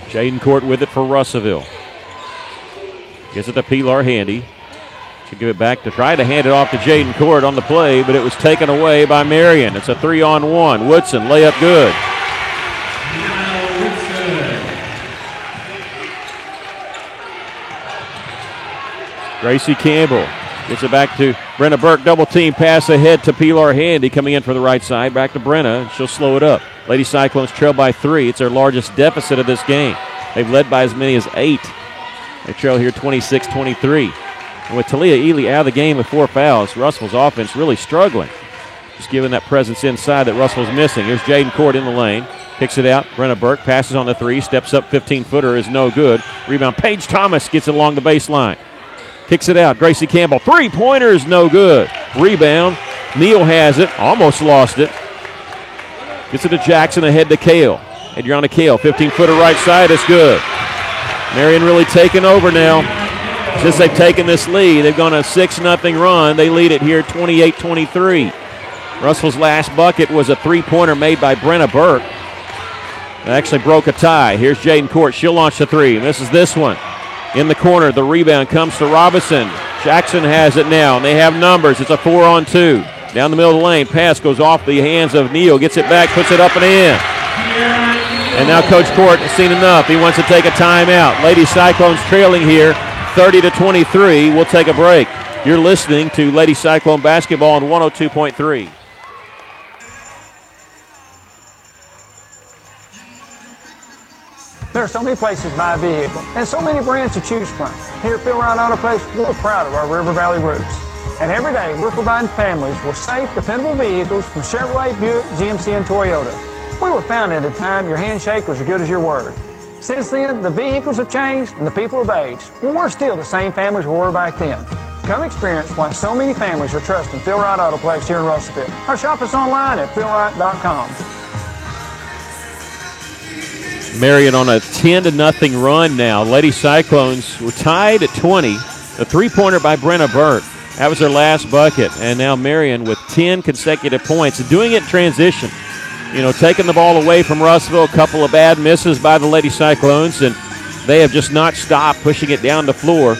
Jaden Court with it for Russellville. Gets it to Pilar Handy. She'll give it back to try to hand it off to Jaden Court on the play, but it was taken away by Marion. It's a 3-on-1. Woodson, layup good. Gracie Campbell gets it back to Brenna Burke. Double team pass ahead to Pilar Handy coming in for the right side. Back to Brenna. She'll slow it up. Lady Cyclones trail by 3. It's their largest deficit of this game. They've led by as many as 8. They trail here 26-23. And with Talia Ely out of the game with 4 fouls, Russell's offense really struggling. Just giving that presence inside that Russell's missing. Here's Jaden Court in the lane. Kicks it out. Brenna Burke passes on the 3. Steps up, 15-footer is no good. Rebound. Paige Thomas gets it along the baseline. Kicks it out. Gracie Campbell. 3-pointer is no good. Rebound. Neal has it. Almost lost it. Gets it to Jackson, ahead to Kale. Adriana Kale, 15-footer right side, it's good. Marion really taking over now. Since they've taken this lead, they've gone a 6-0 run. They lead it here 28-23. Russell's last bucket was a 3-pointer made by Brenna Burke. It actually broke a tie. Here's Jaden Court. She'll launch the 3. Misses this one. In the corner, the rebound comes to Robinson. Jackson has it now, and they have numbers. It's a 4-on-2. Down the middle of the lane, pass goes off the hands of Neal. Gets it back, puts it up and in. And now Coach Court has seen enough. He wants to take a timeout. Lady Cyclones trailing here, 30-23. We'll take a break. You're listening to Lady Cyclone Basketball on 102.3. There are so many places to buy a vehicle and so many brands to choose from. Here at Phil Wright Auto Place, we're proud of our River Valley roots. And every day, we're providing families with safe, dependable vehicles from Chevrolet, Buick, GMC, and Toyota. We were founded at a time your handshake was as good as your word. Since then, the vehicles have changed and the people have aged. We're still the same families we were back then. Come experience why so many families are trusting Phil Wright Auto Place here in Russellville. Or shop us online at philwright.com. Marion on a 10-0 run now. Lady Cyclones were tied at 20. A three-pointer by Brenna Burke. That was their last bucket. And now Marion with 10 consecutive points. And doing it in transition. You know, taking the ball away from Russellville. A couple of bad misses by the Lady Cyclones. And they have just not stopped pushing it down the floor.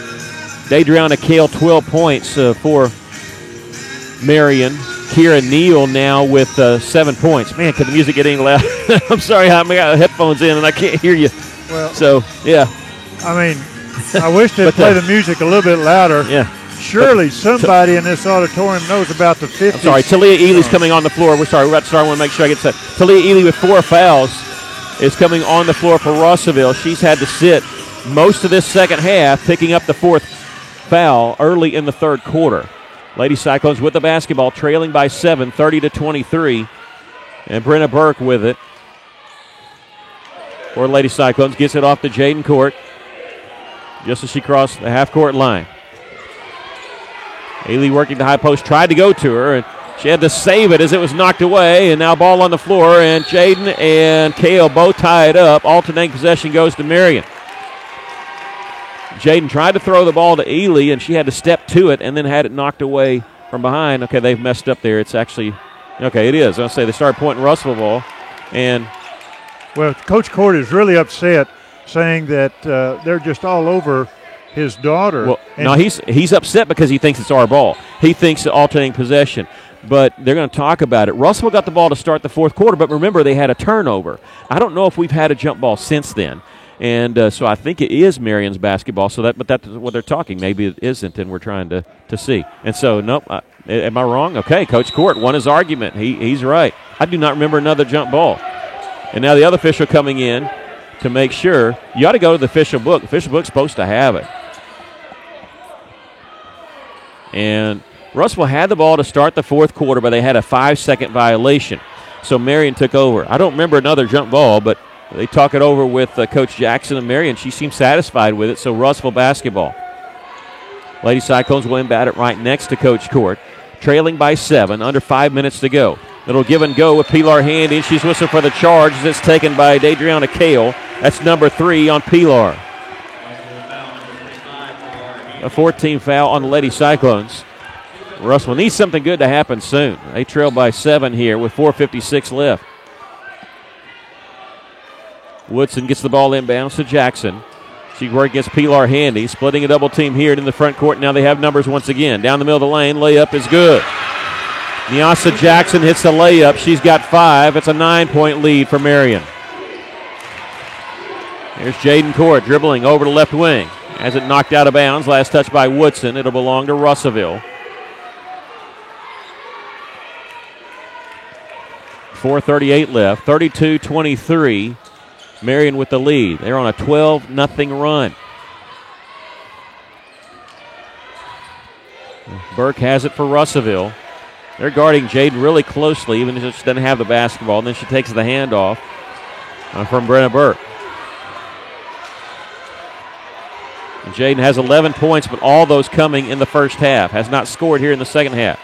Daedriana Kale, 12 points for Marion. Kira Neal now with 7 points. Man, can the music get any louder? I'm sorry, I got headphones in and I can't hear you. Well, so, yeah. I mean, I wish they'd play the music a little bit louder. Yeah. Surely somebody in this auditorium knows about the 50s. I'm sorry, Talia Ely's coming on the floor. We're sorry, we're about to start. I want to make sure I get set. Talia Ely with 4 fouls is coming on the floor for Russellville. She's had to sit most of this second half, picking up the 4th foul early in the third quarter. Lady Cyclones with the basketball, trailing by 7, 30-23. And Brenna Burke with it. For Lady Cyclones, gets it off to Jaden Court just as she crossed the half-court line. Ely working the high post, tried to go to her, and she had to save it as it was knocked away. And now ball on the floor, and Jaden and Kale both tie it up. Alternating possession goes to Marion. Jaden tried to throw the ball to Ely, and she had to step to it and then had it knocked away from behind. Okay, they've messed up there. It's actually, okay, it is. I'll say they started pointing Russellville ball. And well, Coach Court is really upset, saying that they're just all over his daughter. Well, no, he's upset because he thinks it's our ball. He thinks the alternating possession. But they're going to talk about it. Russellville got the ball to start the fourth quarter, but remember, they had a turnover. I don't know if we've had a jump ball since then. And so I think it is Marion's basketball. But that's what they're talking. Maybe it isn't, and we're trying to see. And so, nope. Am I wrong? Okay, Coach Court won his argument. He's right. I do not remember another jump ball. And now the other official coming in to make sure. You ought to go to the official book. The official book's supposed to have it. And Russellville had the ball to start the fourth quarter, but they had a 5-second violation. So Marion took over. I don't remember another jump ball, but they talk it over with Coach Jackson and Marion. She seems satisfied with it, so Russellville basketball. Lady Cyclones will inbound it right next to Coach Court. Trailing by 7, under 5 minutes to go. It'll give and go with Pilar Handy. She's whistling for the charge as it's taken by Daedriana Kale. That's number 3 on Pilar. A 14 foul on the Lady Cyclones. Russellville needs something good to happen soon. They trail by 7 here with 4:56 left. Woodson gets the ball inbounds to Jackson. She works against Pilar Handy, splitting a double team here in the front court. Now they have numbers once again. Down the middle of the lane, layup is good. Nyasa Jackson hits the layup. She's got 5. It's a 9-point lead for Marion. Here's Jaden Court dribbling over the left wing. Has it knocked out of bounds. Last touch by Woodson. It'll belong to Russellville. 4:38 left. 32-23. Marion with the lead. They're on a 12-0 run. Burke has it for Russellville. They're guarding Jaden really closely, even if she doesn't have the basketball. And then she takes the handoff from Brenna Burke. And Jaden has 11 points, but all those coming in the first half. Has not scored here in the second half.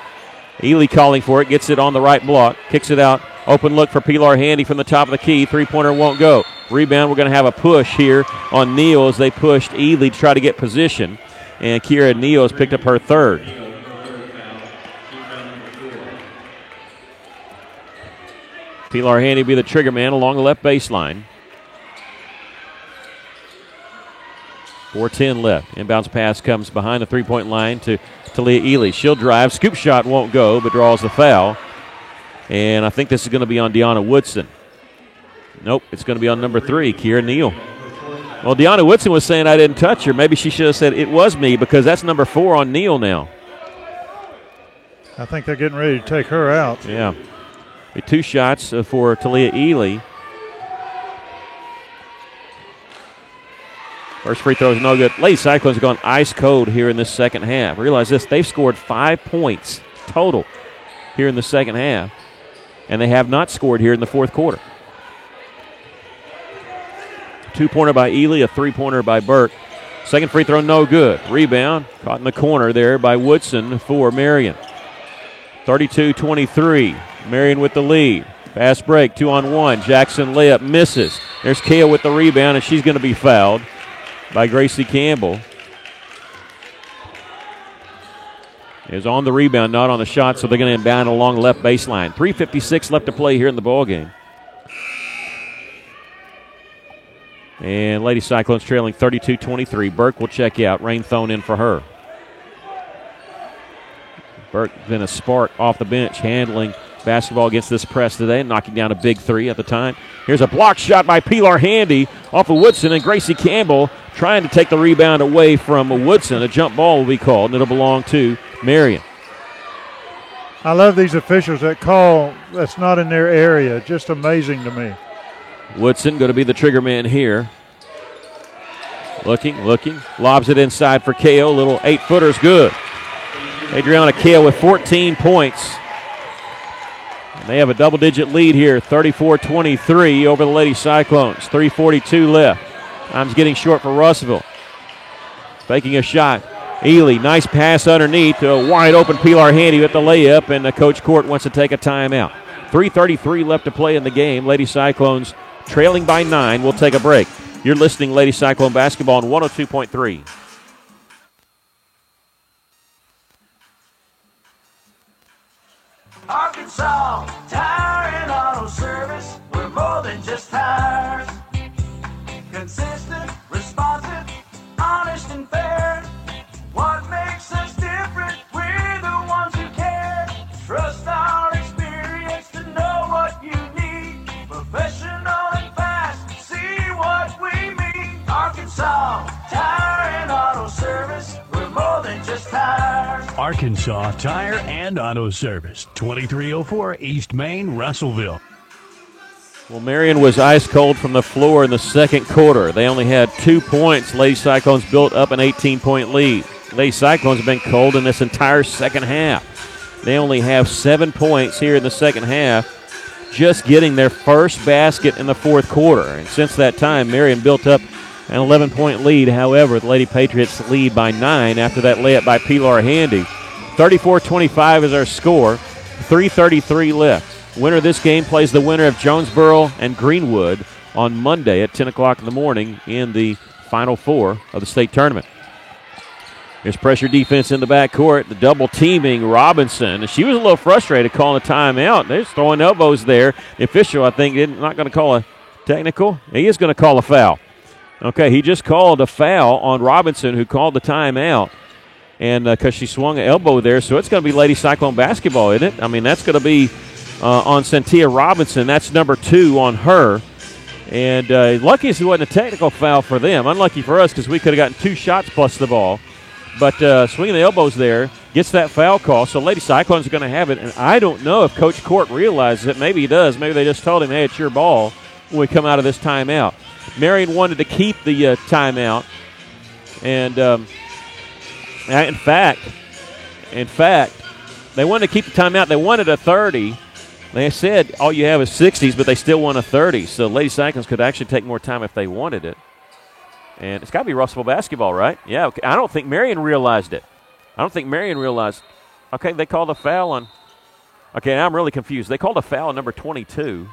Ely calling for it, gets it on the right block, kicks it out. Open look for Pilar Handy from the top of the key. Three-pointer won't go. Rebound, we're going to have a push here on Neal as they pushed Ely to try to get position. And Kira Neal has picked up her 3rd. Pilar Handy will be the trigger man along the left baseline. 4:10 left. Inbounds pass comes behind the three-point line to Talia Ely. She'll drive. Scoop shot won't go, but draws the foul. And I think this is going to be on Deanna Woodson. Nope, it's going to be on number 3, Kira Neal. Well, Deanna Woodson was saying I didn't touch her. Maybe she should have said it was me because that's number 4 on Neal now. I think they're getting ready to take her out. Yeah. 2 shots for Talia Ely. First free throw is no good. Lady Cyclones have gone ice cold here in this second half. Realize this, they've scored 5 points total here in the second half, and they have not scored here in the fourth quarter. 2-pointer by Ely, a 3-pointer by Burke. Second free throw, no good. Rebound, caught in the corner there by Woodson for Marion. 32-23, Marion with the lead. Fast break, 2-on-1. Jackson layup misses. There's Kale with the rebound, and she's going to be fouled by Gracie Campbell. Is on the rebound, not on the shot, so they're going to inbound along the left baseline. 3:56 left to play here in the ball game. And Lady Cyclones trailing 32-23. Burke will check out. Rain thrown in for her. Burke then a spark off the bench, handling basketball against this press today, knocking down a big 3 at the time. Here's a block shot by Pilar Handy off of Woodson, and Gracie Campbell trying to take the rebound away from Woodson. A jump ball will be called, and it'll belong to Marion. I love these officials that call that's not in their area. Just amazing to me. Woodson going to be the trigger man here. Looking, lobs it inside for Kale. Little 8-footer's good. Adriana Kale with 14 points. And they have a double-digit lead here, 34-23 over the Lady Cyclones. 3:42 left. Time's getting short for Russellville. Faking a shot. Ely, nice pass underneath to a wide-open Pilar Handy with the layup, and Coach Court wants to take a timeout. 3:33 left to play in the game. Lady Cyclones trailing by 9. We'll take a break. You're listening Lady Cyclone Basketball on 102.3. Arkansas Tire and Auto Service. We're more than just tires. Consistent, responsive, honest and fair. What makes us different? We're the ones who care. Trust our experience to know what you need. Professional and fast, see what we mean. Arkansas Tire and Auto Service. We're more than just tires. Arkansas Tire and Auto Service, 2304 East Main, Russellville. Well, Marion was ice cold from the floor in the second quarter. They only had 2 points. Lady Cyclones built up an 18-point lead. Lady Cyclones have been cold in this entire second half. They only have 7 points here in the second half, just getting their first basket in the fourth quarter. And since that time, Marion built up an 11-point lead. However, the Lady Patriots lead by 9 after that layup by Pilar Handy. 34-25 is our score. 3:33 left. Winner of this game plays the winner of Jonesboro and Greenwood on Monday at 10 o'clock in the morning in the Final Four of the state tournament. There's pressure defense in the backcourt. The double teaming Robinson. She was a little frustrated calling a timeout. They're just throwing elbows there. The official, I think, not going to call a technical. He is going to call a foul. Okay, he just called a foul on Robinson, who called the timeout. And because she swung an elbow there, so it's going to be Lady Cyclone basketball, isn't it? I mean, that's going to be on Santia Robinson. That's number 2 on her. And lucky as it wasn't a technical foul for them. Unlucky for us because we could have gotten 2 shots plus the ball. But swinging the elbows there gets that foul call. So Lady Cyclones are going to have it. And I don't know if Coach Court realizes it. Maybe he does. Maybe they just told him, hey, it's your ball when we come out of this timeout. Marion wanted to keep the timeout. And in fact, they wanted to keep the timeout. They wanted a 30. They said all you have is 60s, but they still want a 30. So Lady Cyclones could actually take more time if they wanted it. And it's got to be Russellville basketball, right? Yeah, okay. I don't think Marion realized it. Okay, they called a foul on. Okay, now I'm really confused. They called a foul on number 22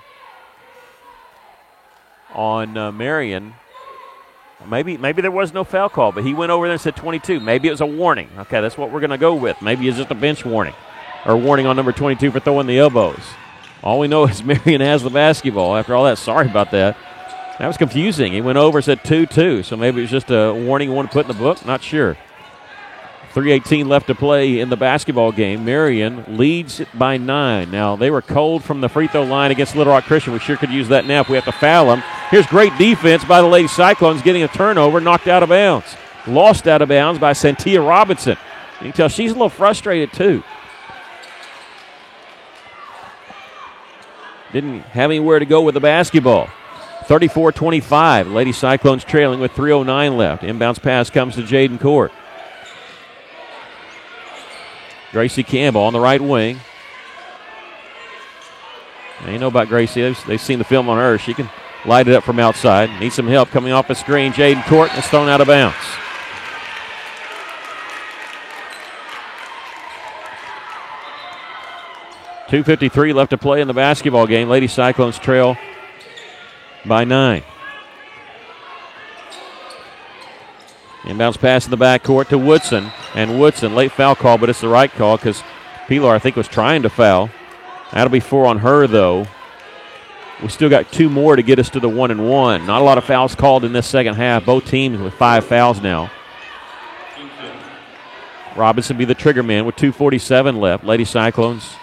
on Marion. Maybe there was no foul call, but he went over there and said 22. Maybe it was a warning. Okay, that's what we're going to go with. Maybe it's just a bench warning or warning on number 22 for throwing the elbows. All we know is Marion has the basketball. After all that, sorry about that. That was confusing. He went over and said 2-2, so maybe it was just a warning he wanted to put in the book. Not sure. 3:18 left to play in the basketball game. Marion leads it by 9. Now, they were cold from the free throw line against Little Rock Christian. We sure could use that now if we have to foul them. Here's great defense by the Lady Cyclones, getting a turnover, knocked out of bounds. Lost out of bounds by Santia Robinson. You can tell she's a little frustrated, too. didn't have anywhere to go with the basketball. 34-25. Lady Cyclones trailing with 3:09 left. Inbounds pass comes to Jaden Court. Gracie Campbell on the right wing. They know about Gracie. They've seen the film on her. She can light it up from outside. Needs some help coming off the screen. Jaden Court, and it's thrown out of bounds. .253 left to play in the basketball game. Lady Cyclones trail by 9. Inbounds pass in the backcourt to Woodson. And Woodson, late foul call, but it's the right call because Pilar, I think, was trying to foul. That'll be 4 on her, though. We still got 2 more to get us to the 1-1. Not a lot of fouls called in this second half. Both teams with 5 fouls now. Robinson be the trigger man with 2:47 left. Lady Cyclones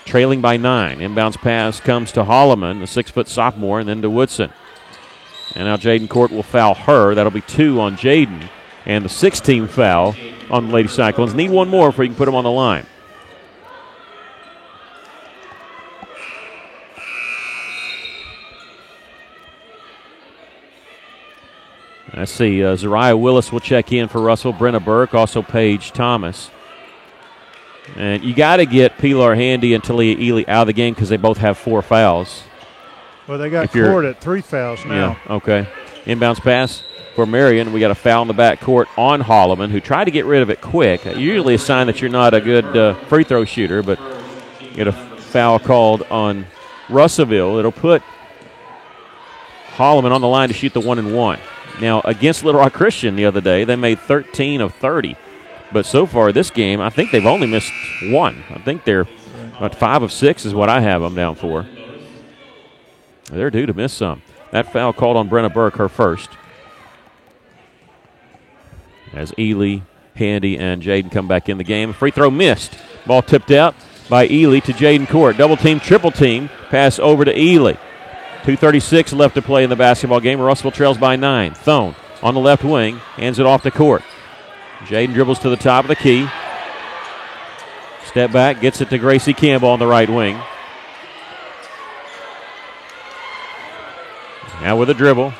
trailing by 9. Inbounds pass comes to Holloman, the 6-foot sophomore, and then to Woodson. And now Jaden Court will foul her. That'll be 2 on Jaden. And the 6th-team foul on the Lady Cyclones. Need 1 more before you can put them on the line. Let's see. Zariah Willis will check in for Russell. Brenna Burke, also Paige Thomas. And you got to get Pilar Handy and Talia Ely out of the game because they both have 4 fouls. Well, they got Court at 3 fouls now. Yeah, okay. Inbounds pass for Marion. We got a foul in the backcourt on Holloman, who tried to get rid of it quick. Usually a sign that you're not a good free throw shooter, but get a foul called on Russellville. It'll put Holloman on the line to shoot the 1-1. Now, against Little Rock Christian the other day, they made 13 of 30. But so far this game, I think they've only missed 1. I think they're about 5 of 6 is what I have them down for. They're due to miss some. That foul called on Brenna Burke, her first. As Ely, Handy, and Jaden come back in the game. Free throw missed. Ball tipped out by Ely to Jaden Court. Double team, triple team. Pass over to Ely. 2:36 left to play in the basketball game. Russellville trails by 9. Thone on the left wing. Hands it off to Court. Jaden dribbles to the top of the key. Step back, gets it to Gracie Campbell on the right wing. Now with a dribble.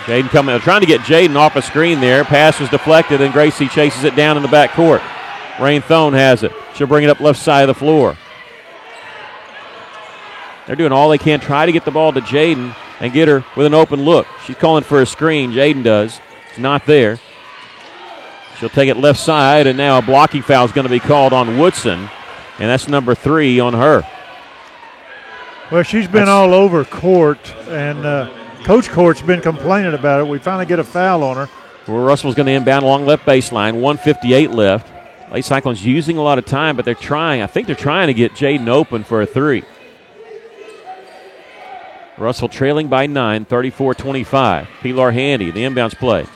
Jaden coming, trying to get Jaden off a screen there. Pass was deflected, and Gracie chases it down in the backcourt. Rain Thone has it. She'll bring it up left side of the floor. They're doing all they can, try to get the ball to Jaden and get her with an open look. She's calling for a screen. Jaden does. It's not there. She'll take it left side, and now a blocking foul is going to be called on Woodson, and that's number 3 on her. Well, she's been all over Court, and Coach Court's been complaining about it. We finally get a foul on her. Well, Russell's going to inbound along left baseline, 1:58 left. Lady Cyclones using a lot of time, but they're trying. I think they're trying to get Jaden open for a 3. Russell trailing by 9, 34-25. Pilar Handy, the inbounds play.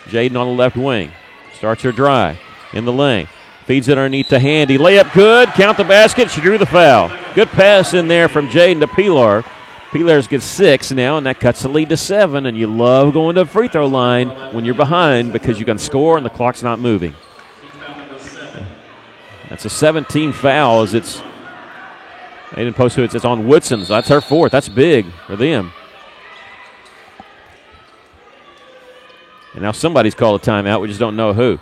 Jaden on the left wing. Starts her drive in the lane. Feeds it underneath to Handy. Layup good. Count the basket. She drew the foul. Good pass in there from Jaden to Pilar. Pilar's gets 6 now, and that cuts the lead to 7. And you love going to the free throw line when you're behind because you can score and the clock's not moving. That's a 17 foul as it's they didn't post who it's on Woodson. So that's her 4th. That's big for them. And now somebody's called a timeout. We just don't know who.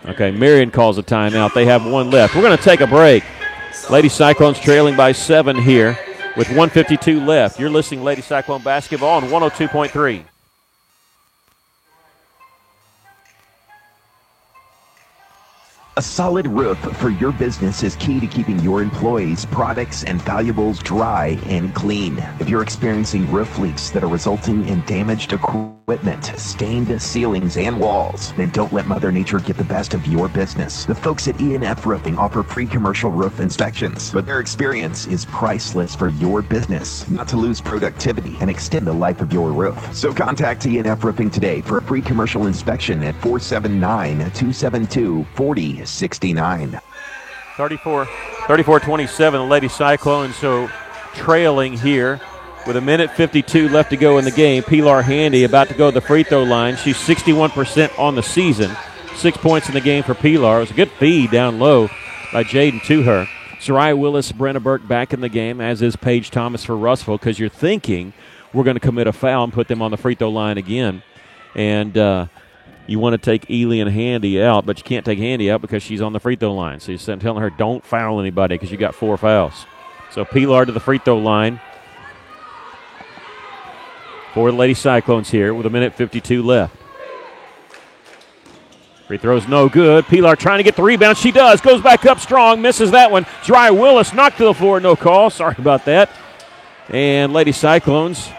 Okay, Marion calls a timeout. They have 1 left. We're going to take a break. Lady Cyclones trailing by 7 here with 1:52 left. You're listening to Lady Cyclone Basketball on 102.3. A solid roof for your business is key to keeping your employees, products, and valuables dry and clean. If you're experiencing roof leaks that are resulting in damaged equipment, stained ceilings, and walls, then don't let Mother Nature get the best of your business. The folks at E&F Roofing offer free commercial roof inspections, but their experience is priceless for your business, not to lose productivity and extend the life of your roof. So contact E&F Roofing today for a free commercial inspection at 479-272-4069. 34-27, the Lady Cyclones so trailing here with 1:52 left to go in the game. Pilar Handy about to go to the free throw line. She's 61% on the season. 6 points in the game for Pilar. It was a good feed down low by Jaden to her. Zariah Willis, Brenna Burke back in the game, as is Paige Thomas for Russellville, because you're thinking we're going to commit a foul and put them on the free throw line again. And you want to take Ely and Handy out, but you can't take Handy out because she's on the free throw line. So you're telling her, don't foul anybody because you got 4 fouls. So Pilar to the free throw line for the Lady Cyclones here with 1:52 left. Free throw's no good. Pilar trying to get the rebound. She does. Goes back up strong. Misses that one. Zariah Willis knocked to the floor. No call. Sorry about that. And Lady Cyclones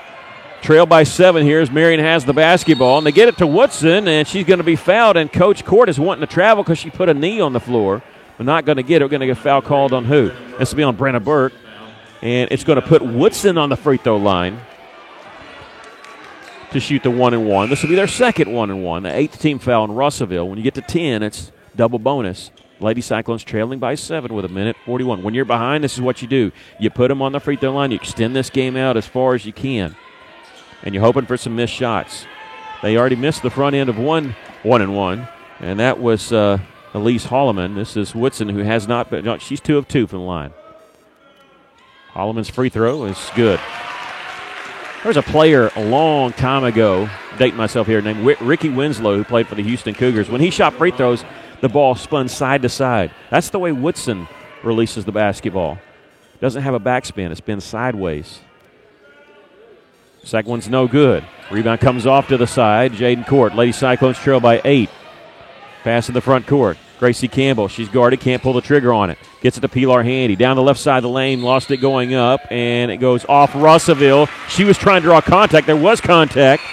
trail by 7 here as Marion has the basketball. And they get it to Woodson, and she's going to be fouled. And Coach Court is wanting to travel because she put a knee on the floor. But not going to get it. We're going to get a foul called on who? This will be on Brenna Burke. And it's going to put Woodson on the free throw line to shoot the 1-and-1. This will be their second 1-and-1, the 8th team foul in Russellville. When you get to 10, it's double bonus. Lady Cyclones trailing by 7 with 1:41. When you're behind, this is what you do. You put them on the free throw line. You extend this game out as far as you can. And you're hoping for some missed shots. They already missed the front end of 1-and-1, and that was Elise Holloman. This is Woodson, who has not been. No, she's 2 of 2 from the line. Holloman's free throw is good. There's a player a long time ago, dating myself here, named Ricky Winslow, who played for the Houston Cougars. When he shot free throws, the ball spun side to side. That's the way Woodson releases the basketball. Doesn't have a backspin. It spins sideways. Second one's no good. Rebound comes off to the side. Jaden Court. Lady Cyclones trail by 8. Pass in the front court. Gracie Campbell. She's guarded. Can't pull the trigger on it. Gets it to Pilar Handy. Down the left side of the lane. Lost it going up. And it goes off Russellville. She was trying to draw contact. There was contact.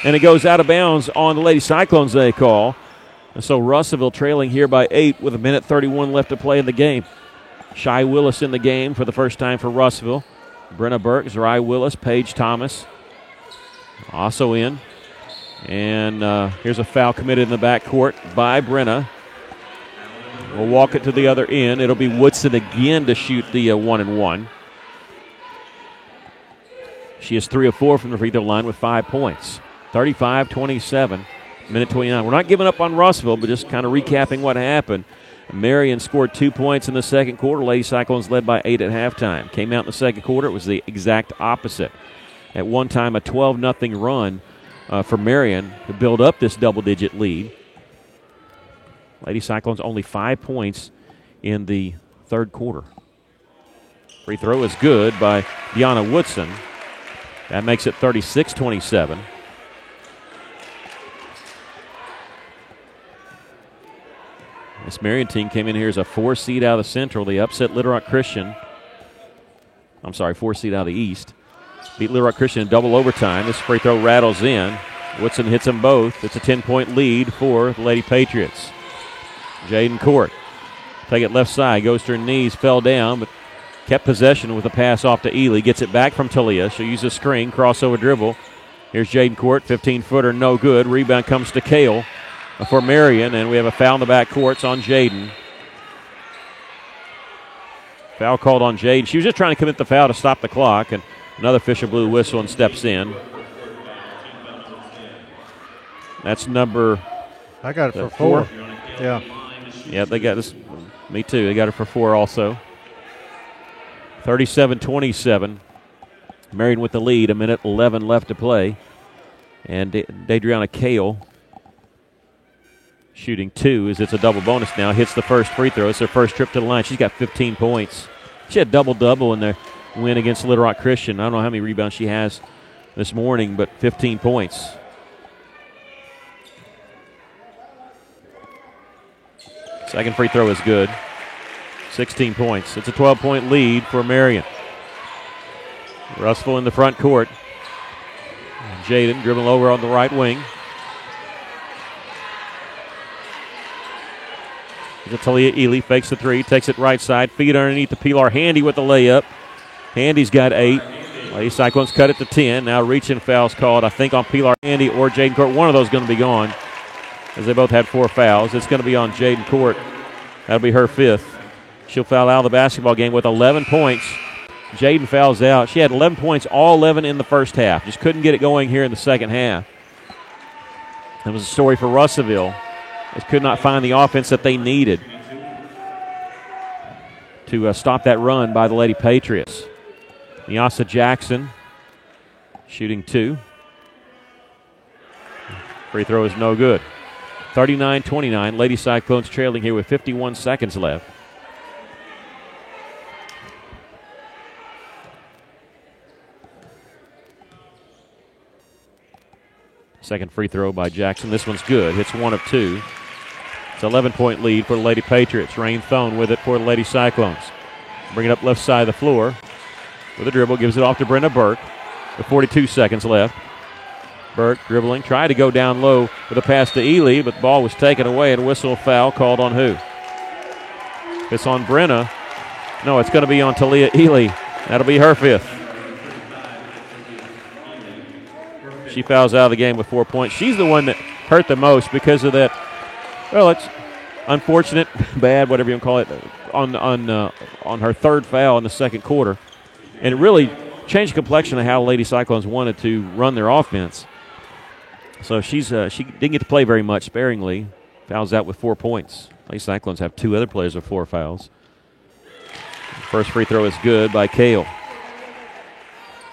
And it goes out of bounds on the Lady Cyclones, they call. And so Russellville trailing here by 8 with 1:31 left to play in the game. Shy Willis in the game for the first time for Russellville. Brenna Burke, Zariah Willis, Paige Thomas also in. And here's a foul committed in the backcourt by Brenna. We'll walk it to the other end. It'll be Woodson again to shoot the 1-and-1. She is 3 of 4 from the free throw line with 5 points. 35-27, 1:29. We're not giving up on Russellville, but just kind of recapping what happened. Marion scored 2 points in the second quarter. Lady Cyclones led by 8 at halftime. Came out in the second quarter. It was the exact opposite. At one time, a 12-0 run for Marion to build up this double-digit lead. Lady Cyclones only 5 points in the third quarter. Free throw is good by Deanna Woodson. That makes it 36-27. This Marion team came in here as a 4 seed out of the Central. They upset Little Rock Christian. 4 seed out of the East. Beat Little Rock Christian in double overtime. This free throw rattles in. Woodson hits them both. It's a 10-point lead for the Lady Patriots. Jaden Court. Take it left side. Goes to her knees. Fell down, but kept possession with a pass off to Ely. Gets it back from Talia. She'll use a screen. Crossover dribble. Here's Jaden Court. 15-footer. No good. Rebound comes to Kale for Marion, and we have a foul in the backcourt. It's on Jaden. Foul called on Jaden. She was just trying to commit the foul to stop the clock, and another official blew the whistle and steps in. That's number... I got it for 4. Yeah. Yeah, they got this. Me too. They got it for 4 also. 37-27. Marion with the lead. 1:11 left to play. And Dadriana Kale shooting 2 as it's a double bonus now. Hits the first free throw. It's her first trip to the line. She's got 15 points. She had double-double in their win against Little Rock Christian. I don't know how many rebounds she has this morning, but 15 points. Second free throw is good. 16 points. It's a 12-point lead for Marion. Russellville in the front court. Jaden dribbling over on the right wing. Talia Ely fakes the 3, takes it right side, feed underneath the Pilar Handy with the layup. Handy's got 8. Lady Cyclones cut it to 10. Now reaching fouls called, I think, on Pilar Handy or Jaden Court. One of those is going to be gone, as they both had 4 fouls. It's going to be on Jaden Court. That'll be her 5th. She'll foul out of the basketball game with 11 points. Jaden fouls out. She had 11 points, all 11 in the first half. Just couldn't get it going here in the second half. That was a story for Russellville. They could not find the offense that they needed. to stop that run by the Lady Patriots. Nyasa Jackson shooting 2. Free throw is no good. 39-29. Lady Cyclones trailing here with 51 seconds left. Second free throw by Jackson. This one's good. Hits 1 of 2. It's an 11-point lead for the Lady Patriots. Rain Thone with it for the Lady Cyclones. Bring it up left side of the floor. With a dribble, gives it off to Brenda Burke with 42 seconds left. Burke dribbling, tried to go down low with a pass to Ely, but the ball was taken away and whistle foul called on who? It's on Brenna. No, it's going to be on Talia Ely. That'll be her 5th. She fouls out of the game with 4 points. She's the one that hurt the most because of that. Well, it's unfortunate, bad, whatever you want to call it, on her 3rd foul in the second quarter. And it really changed the complexion of how Lady Cyclones wanted to run their offense. So she didn't get to play very much sparingly. Fouls out with 4 points. Lady Cyclones have 2 other players with 4 fouls. First free throw is good by Kale.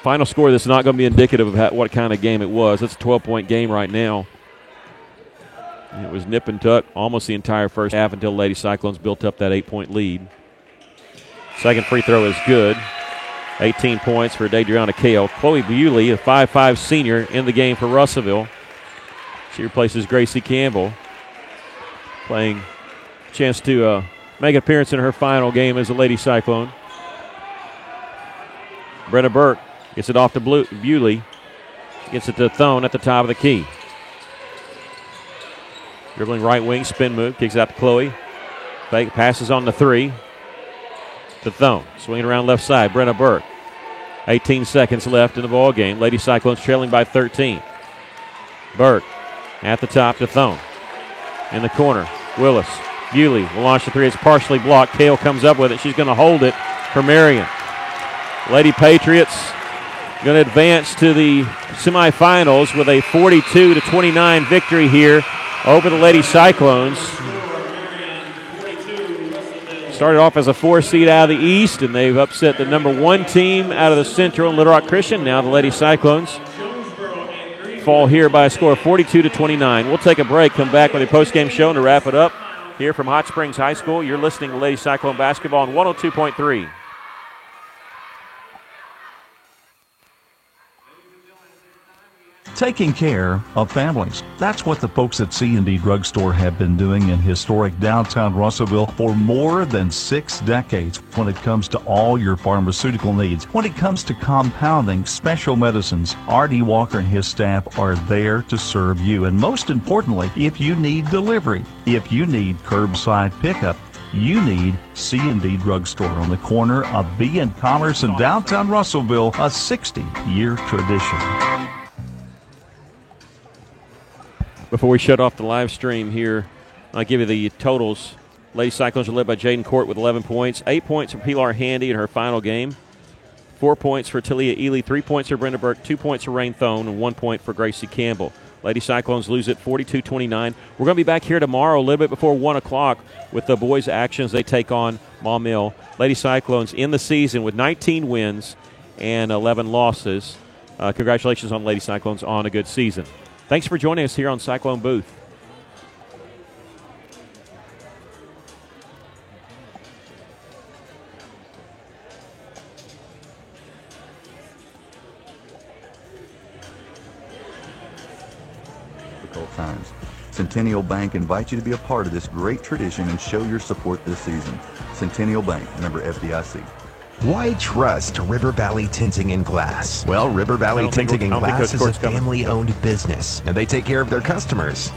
Final score that's not going to be indicative of what kind of game it was. It's a 12-point game right now. It was nip and tuck almost the entire first half until Lady Cyclones built up that 8-point lead. Second free throw is good. 18 points for Dadriana Kale. Chloe Bewley, a 5'5 senior, in the game for Russellville. She replaces Gracie Campbell, playing chance to make an appearance in her final game as a Lady Cyclone. Brenna Burke gets it off to Bewley. Gets it to Thone at the top of the key. Dribbling right wing, spin move, kicks out to Chloe. Fake, passes on the 3. To Thone. Swinging around left side, Brenna Burke. 18 seconds left in the ball game. Lady Cyclones trailing by 13. Burke at the top to Thone. In the corner, Willis. Bewley will launch the 3. It's partially blocked. Kale comes up with it. She's going to hold it for Marion. Lady Patriots going to advance to the semifinals with a 42-29 victory here over the Lady Cyclones. Started off as a 4 seed out of the East, and they've upset the number 1 team out of the Central and Little Rock Christian. Now the Lady Cyclones fall here by a score of 42-29. We'll take a break, come back with a post-game show, and to wrap it up here from Hot Springs High School, you're listening to Lady Cyclone Basketball on 102.3. Taking care of families. That's what the folks at C&D Drugstore have been doing in historic downtown Russellville for more than 6 decades when it comes to all your pharmaceutical needs. When it comes to compounding special medicines, R.D. Walker and his staff are there to serve you. And most importantly, if you need delivery, if you need curbside pickup, you need C&D Drugstore on the corner of B and Commerce in downtown Russellville, a 60-year tradition. Before we shut off the live stream here, I'll give you the totals. Lady Cyclones are led by Jaden Court with 11 points. 8 points for Pilar Handy in her final game. 4 points for Talia Ely. 3 points for Brenda Burke. 2 points for Rain Thone. And 1 point for Gracie Campbell. Lady Cyclones lose it 42-29. We're going to be back here tomorrow a little bit before 1 o'clock with the boys' actions. They take on Maumelle. Lady Cyclones in the season with 19 wins and 11 losses. Congratulations on Lady Cyclones on a good season. Thanks for joining us here on Cyclone Booth. Difficult times. Centennial Bank invites you to be a part of this great tradition and show your support this season. Centennial Bank, member FDIC. Why trust River Valley Tinting and Glass? Well, River Valley Tinting and Glass is a family-owned business, and they take care of their customers.